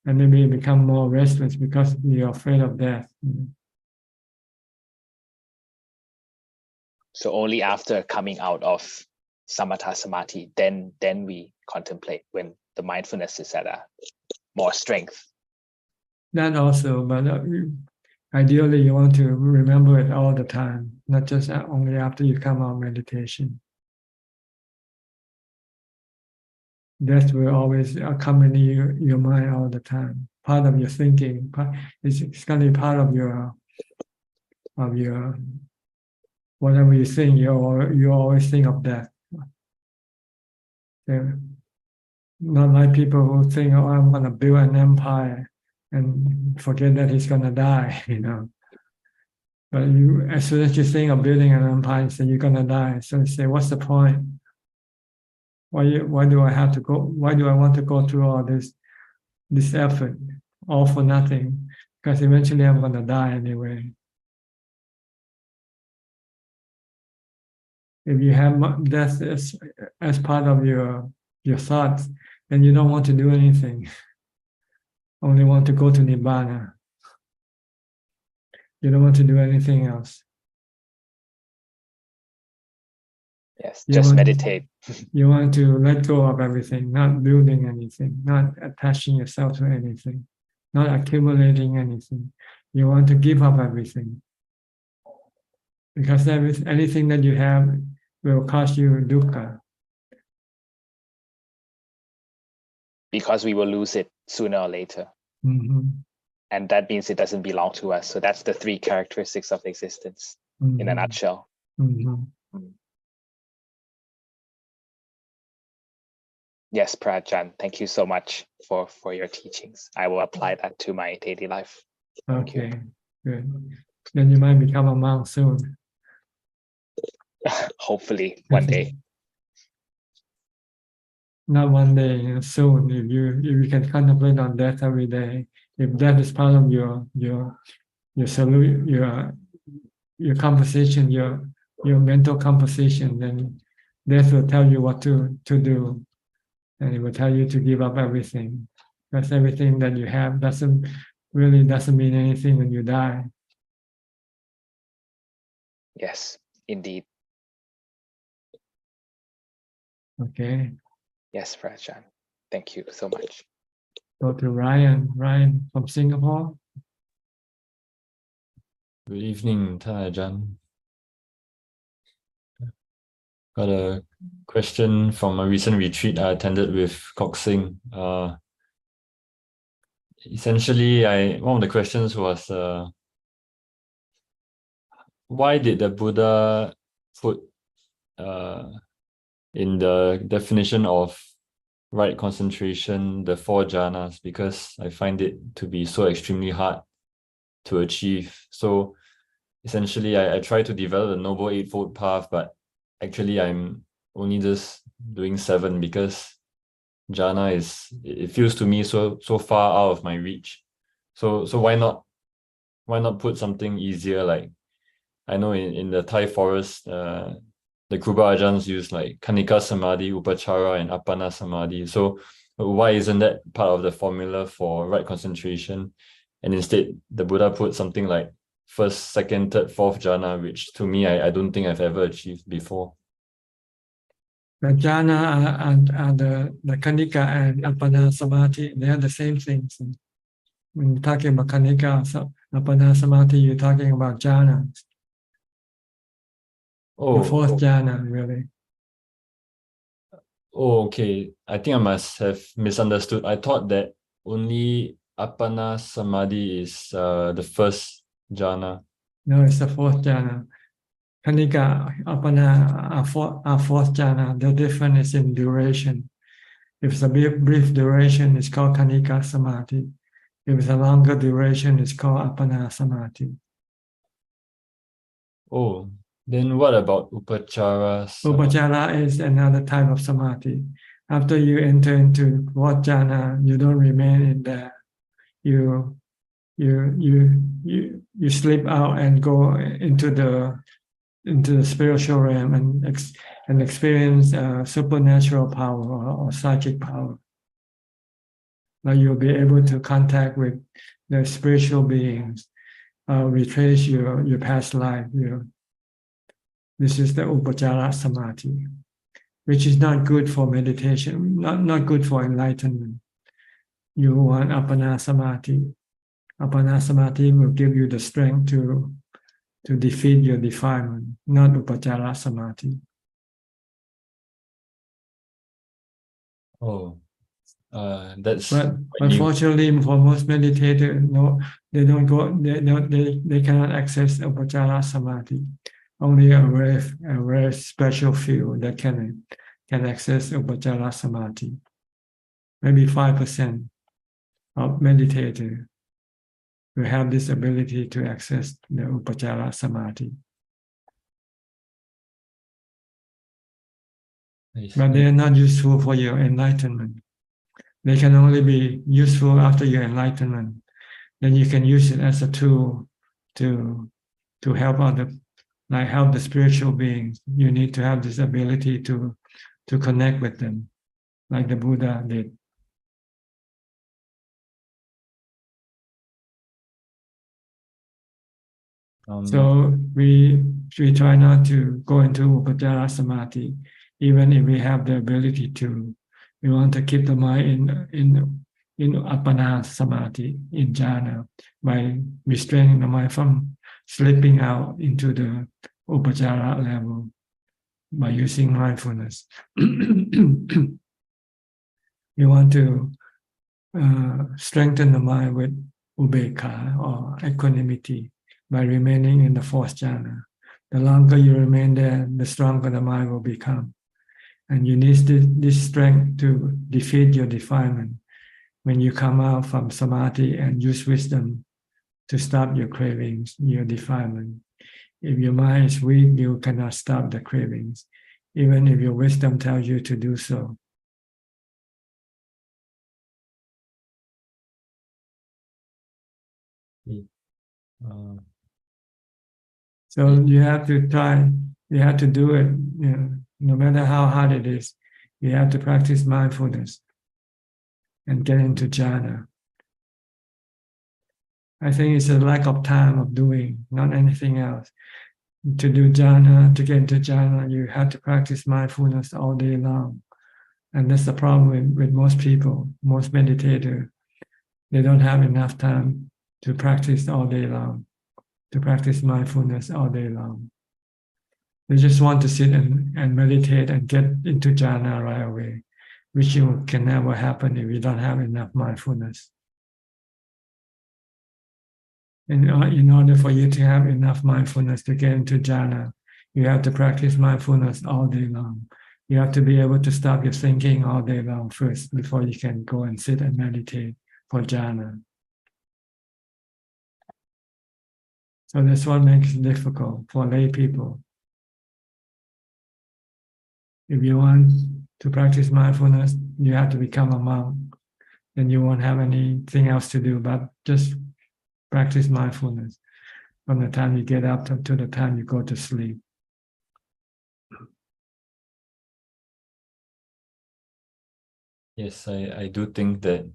and maybe you become more restless because you're afraid of death. So only after coming out of samatha samadhi, then we contemplate, when the mindfulness is at a more strength. That also, but ideally you want to remember it all the time, not just only after you come out of meditation. Death will always accompany your mind all the time. Part of your thinking, it's going to be part of your whatever you think. You always think of death. Yeah. Not like people who think, "Oh, I'm going to build an empire," and forget that he's going to die. But as soon as you think of building an empire, you say you're going to die. So you say, "What's the point? Why do I have to go? Why do I want to go through all this effort, all for nothing? Because eventually I'm going to die anyway." If you have death as part of your thoughts, then you don't want to do anything. Only want to go to Nibbana. You don't want to do anything else. Yes, just meditate. You want to let go of everything, not building anything, not attaching yourself to anything, not accumulating anything. You want to give up everything. Because anything that you have will cause you dukkha. Because we will lose it sooner or later. Mm-hmm. And that means it doesn't belong to us. So that's the three characteristics of existence in a nutshell. Mm-hmm. Yes, Prajan, thank you so much for your teachings. I will apply that to my daily life. Okay, good. Then you might become a monk soon. Hopefully, one day. Not one day, soon. If you can contemplate on death every day, if that is part of your composition, your mental composition, then death will tell you what to do, and it will tell you to give up everything. Because everything that you have doesn't mean anything when you die. Yes, indeed. Okay. Yes, Prajan. Thank you so much. Go to Ryan. Ryan from Singapore. Good evening, Ajaan. Got a question from a recent retreat I attended with Kok Sing. Essentially, one of the questions was, why did the Buddha put in the definition of right concentration the 4 jhanas? Because I find it to be so extremely hard to achieve. So essentially, I try to develop the Noble Eightfold Path, but actually I'm only just doing 7 because jhana it feels to me so far out of my reach. So why not put something easier? Like, I know in the Thai forest, the Kruba Ajahns use like Kanika Samadhi, Upachara, and Appana Samadhi. So why isn't that part of the formula for right concentration? And instead, the Buddha put something like 1st, 2nd, 3rd, 4th jhana, which to me, I don't think I've ever achieved before. The jhana and the kanika and appana samadhi, they are the same things. When you're talking about kanika, appana samadhi, you're talking about jhana. The fourth jhana, really. Oh, okay. I think I must have misunderstood. I thought that only Appana Samadhi is the first jhana. No, it's the fourth jhana. Kanika, appana are fourth jhana. The difference is in duration. If it's a brief duration, it's called kanika samadhi. If it's a longer duration, it's called appana samadhi. Oh, then what about Upachara Samadhi? Upachara is another type of samadhi. After you enter into fourth jhana, you don't remain in there. You slip out and go into the spiritual realm and experience supernatural power or psychic power. Now you'll be able to contact with the spiritual beings, retrace your past life. This is the Upachara Samadhi, which is not good for meditation, not good for enlightenment. You want Appana Samadhi. Appana Samadhi will give you the strength to defeat your defilement, not Upachara Samadhi. Oh, that's. But unfortunately, for most meditators, no, they don't go. They cannot access Upachara Samadhi. Only a very special few that can access Upachara Samadhi. Maybe 5% of meditators will have this ability to access the Upachara Samadhi. But they are not useful for your enlightenment. They can only be useful after your enlightenment. Then you can use it as a tool to help other, like help the spiritual beings. You need to have this ability to connect with them, like the Buddha did. So we try not to go into Upachara Samadhi, even if we have the ability to. We want to keep the mind in Appana Samadhi, in jhana, by restraining the mind from slipping out into the Upachara level by using mindfulness. We want to strengthen the mind with ubeka or equanimity by remaining in the fourth jhana. The longer you remain there, the stronger the mind will become. And you need this strength to defeat your defilement when you come out from samadhi and use wisdom to stop your cravings, your defilement. If your mind is weak, you cannot stop the cravings, even if your wisdom tells you to do so. So you have to try, you have to do it, no matter how hard it is. You have to practice mindfulness and get into jhana. I think it's a lack of time of doing, not anything else. To do jhana, to get into jhana, you have to practice mindfulness all day long. And that's the problem with most people, most meditators. They don't have enough time to practice all day long, to practice mindfulness all day long. They just want to sit and meditate and get into jhana right away, which can never happen if you don't have enough mindfulness. In order for you to have enough mindfulness to get into jhana, you have to practice mindfulness all day long. You have to be able to stop your thinking all day long first before you can go and sit and meditate for jhana. So that's what makes it difficult for lay people. If you want to practice mindfulness, you have to become a monk. Then you won't have anything else to do but just practice mindfulness from the time you get up to the time you go to sleep. Yes, I do think that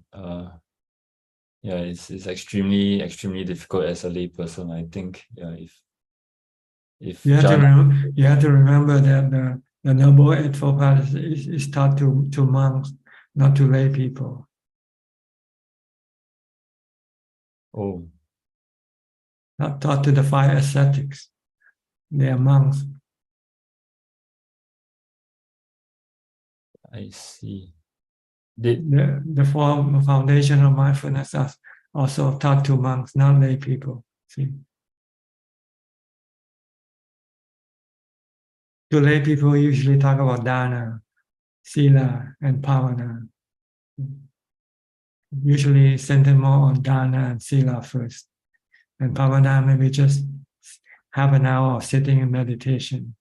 it's extremely difficult as a layperson. I think if you have to remember that The Noble Eightfold Path is taught to monks, not to lay people. Oh, Not taught to the 5 ascetics. They are monks. I see. The foundation of mindfulness is also taught to monks, not lay people. See, to lay people usually talk about dana, sila, and pavana. Usually center more on dana and sila first, and pavana maybe just half an hour of sitting in meditation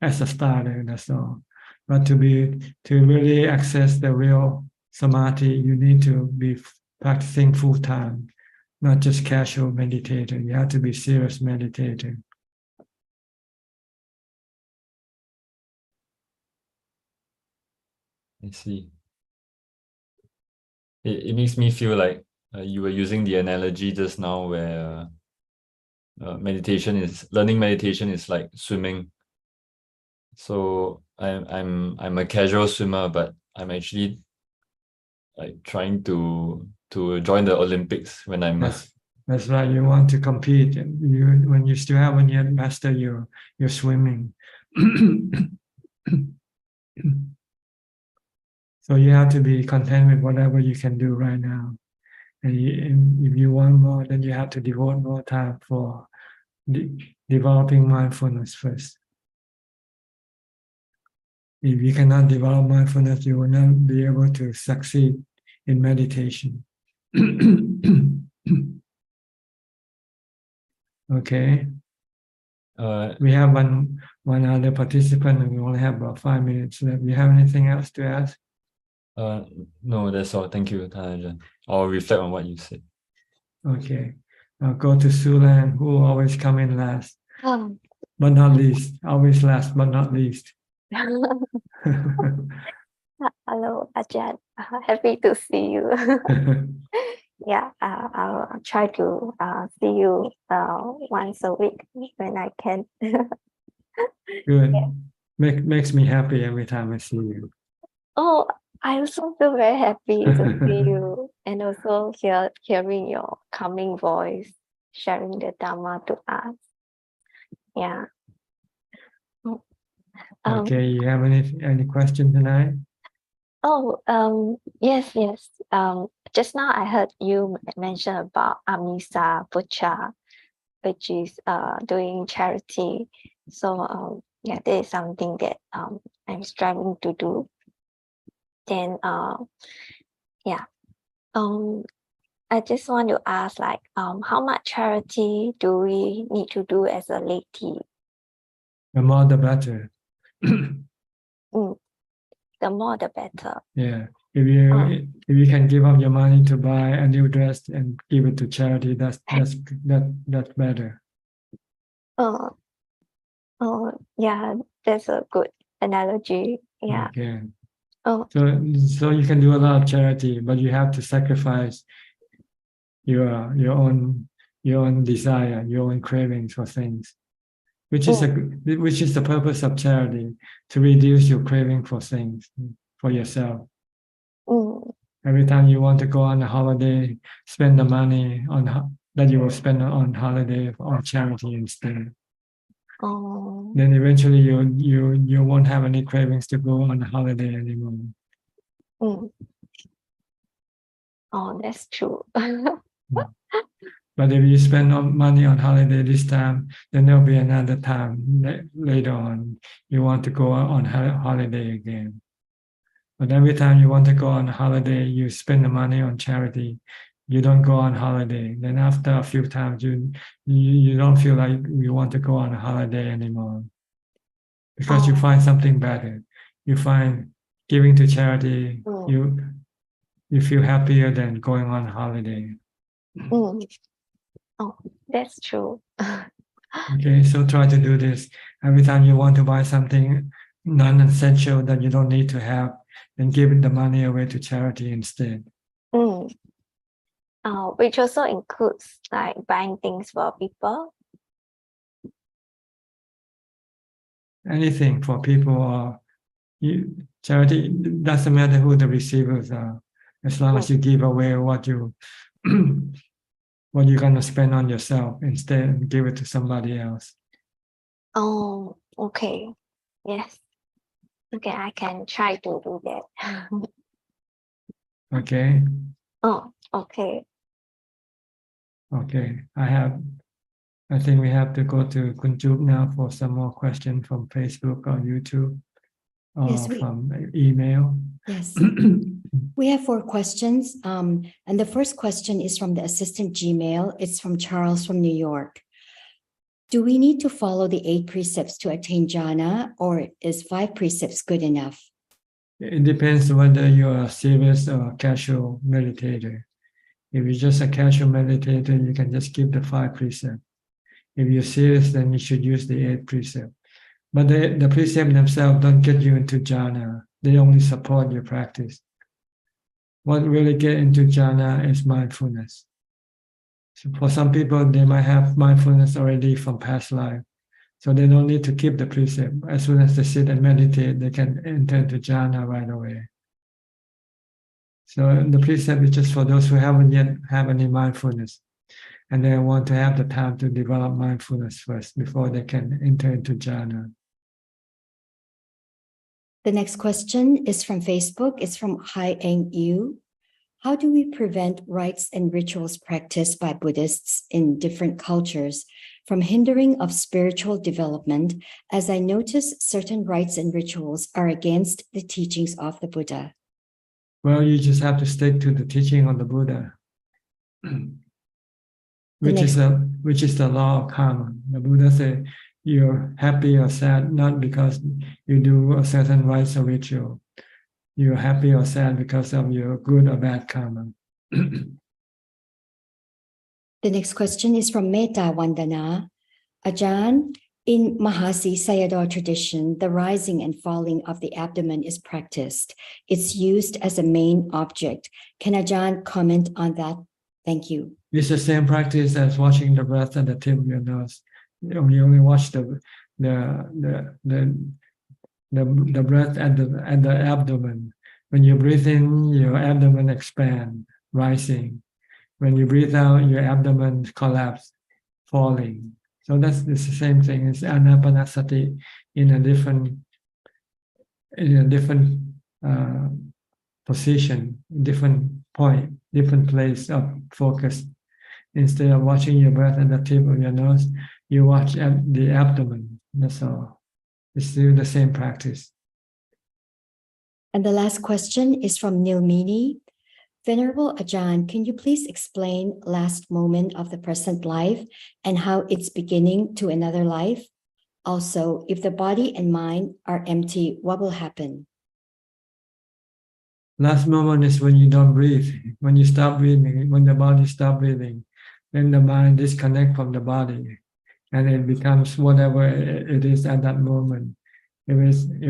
as a starter. That's all. But to really access the real samadhi, you need to be practicing full time, not just casual meditator. You have to be serious meditator. I see. It makes me feel like you were using the analogy just now where learning meditation is like swimming. So I'm a casual swimmer, but I'm actually like trying to join the Olympics when I'm That's right. You want to compete, and when you still haven't yet mastered your swimming. So you have to be content with whatever you can do right now. And if you want more, then you have to devote more time for developing mindfulness first. If you cannot develop mindfulness, you will not be able to succeed in meditation. Okay. We have one other participant, and we only have about 5 minutes left. Do you have anything else to ask? No, that's all. Thank you, Ajaan. I'll reflect on what you said. Okay. I'll go to Sulan, who always come in last, but not least. Always last, but not least. Hello, Ajahn. Happy to see you. Yeah, I'll try to see you once a week when I can. Good. Makes me happy every time I see you. Oh, I also feel very happy to see you and also hearing your calming voice, sharing the Dharma to us. Yeah. Okay, you have any question tonight? Yes. Just now I heard you mention about Amisa Pucha, which is doing charity. So yeah, that is something that I'm striving to do. Then yeah. I just want to ask, like, how much charity do we need to do as a laity? The more the better. The more the better. Yeah. If you can give up your money to buy a new dress and give it to charity, that's better. Oh, yeah, that's a good analogy. Yeah. Okay. Oh. So you can do a lot of charity, but you have to sacrifice your own desire, your own cravings for things, which is the purpose of charity, to reduce your craving for things for yourself. Every time you want to go on a holiday, spend the money that you will spend on holiday on charity instead. Then eventually you won't have any cravings to go on a holiday anymore. Oh, that's true. But if you spend money on holiday this time, then there'll be another time later on you want to go on holiday again. But every time you want to go on a holiday, you spend the money on charity. You don't go on holiday. Then after a few times, you don't feel like you want to go on a holiday anymore, because you find something better. You find giving to charity. You feel happier than going on holiday. Oh, that's true. Okay, so try to do this. Every time you want to buy something non-essential that you don't need to have, then give the money away to charity instead. Which also includes like buying things for people. anything for people, or charity, it doesn't matter who the receivers are, as long as you give away what you what you're gonna spend on yourself instead and give it to somebody else. Oh, okay. Yes. Okay, I can try to do that. Okay. Oh, okay. Okay. I think we have to go to Kunjuk now for some more questions from Facebook or YouTube or Yes, from email. Yes. We have 4 questions. And the first question is from the assistant Gmail. It's from Charles from New York. Do we need to follow the 8 precepts to attain jhana, or is 5 precepts good enough? It depends whether you're a serious or a casual meditator. If you're just a casual meditator, you can just keep the 5 precepts. If you're serious, then you should use the 8 precepts. But the precepts themselves don't get you into jhana. They only support your practice. What really get into jhana is mindfulness. So for some people, they might have mindfulness already from past life. So they don't need to keep the precept. As soon as they sit and meditate, they can enter into jhana right away. So the precept is just for those who haven't yet have any mindfulness, and they want to have the time to develop mindfulness first before they can enter into jhana. The next question is from Facebook. It's from Hai Eng Yu. How do we prevent rites and rituals practiced by Buddhists in different cultures from hindering of spiritual development, as I notice certain rites and rituals are against the teachings of the Buddha? Well, you just have to stick to the teaching of the Buddha, which is the law of karma. The Buddha said you're happy or sad not because you do a certain rites or ritual. You're happy or sad because of your good or bad karma. The next question is from Metta Vandana. Ajaan, in Mahasi Sayadaw tradition, the rising and falling of the abdomen is practiced. It's used as a main object. Can Ajaan comment on that? Thank you. It's the same practice as watching the breath at the tip of your nose. You only watch the breath at the abdomen. When you breathe in, your abdomen expands, rising. When you breathe out, your abdomen collapses, falling. So it's the same thing. It's anapanasati in a different position, different point, different place of focus. Instead of watching your breath at the tip of your nose, you watch at the abdomen. That's all. It's still the same practice. And the last question is from Nilmini. Venerable Ajaan, can you please explain last moment of the present life and how it's beginning to another life? Also, if the body and mind are empty, what will happen? Last moment is when you don't breathe. When you stop breathing, when the body stops breathing, then the mind disconnects from the body and it becomes whatever it is at that moment. If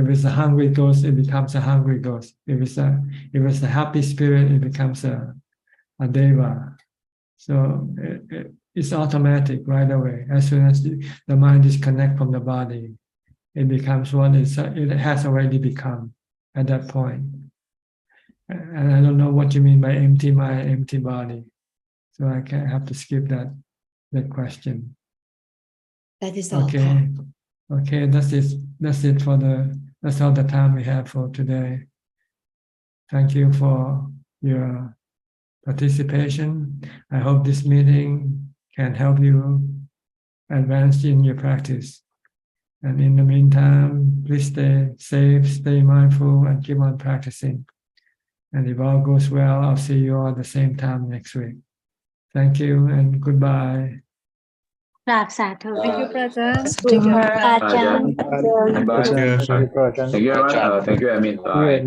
it's a hungry ghost, it becomes a hungry ghost. If it's a happy spirit, it becomes a deva. So it's automatic right away. As soon as the mind disconnects from the body, it becomes what it has already become at that point. And I don't know what you mean by empty mind, empty body. So I have to skip that question. That is all. Okay. Okay, that's it. That's all the time we have for today. Thank you for your participation. I hope this meeting can help you advance in your practice. And in the meantime, please stay safe, stay mindful, and keep on practicing. And if all goes well, I'll see you all at the same time next week. Thank you and goodbye. Thank you, Prajan. Ajaan. Thank you, Ajaan. Thank you, Amin. See you at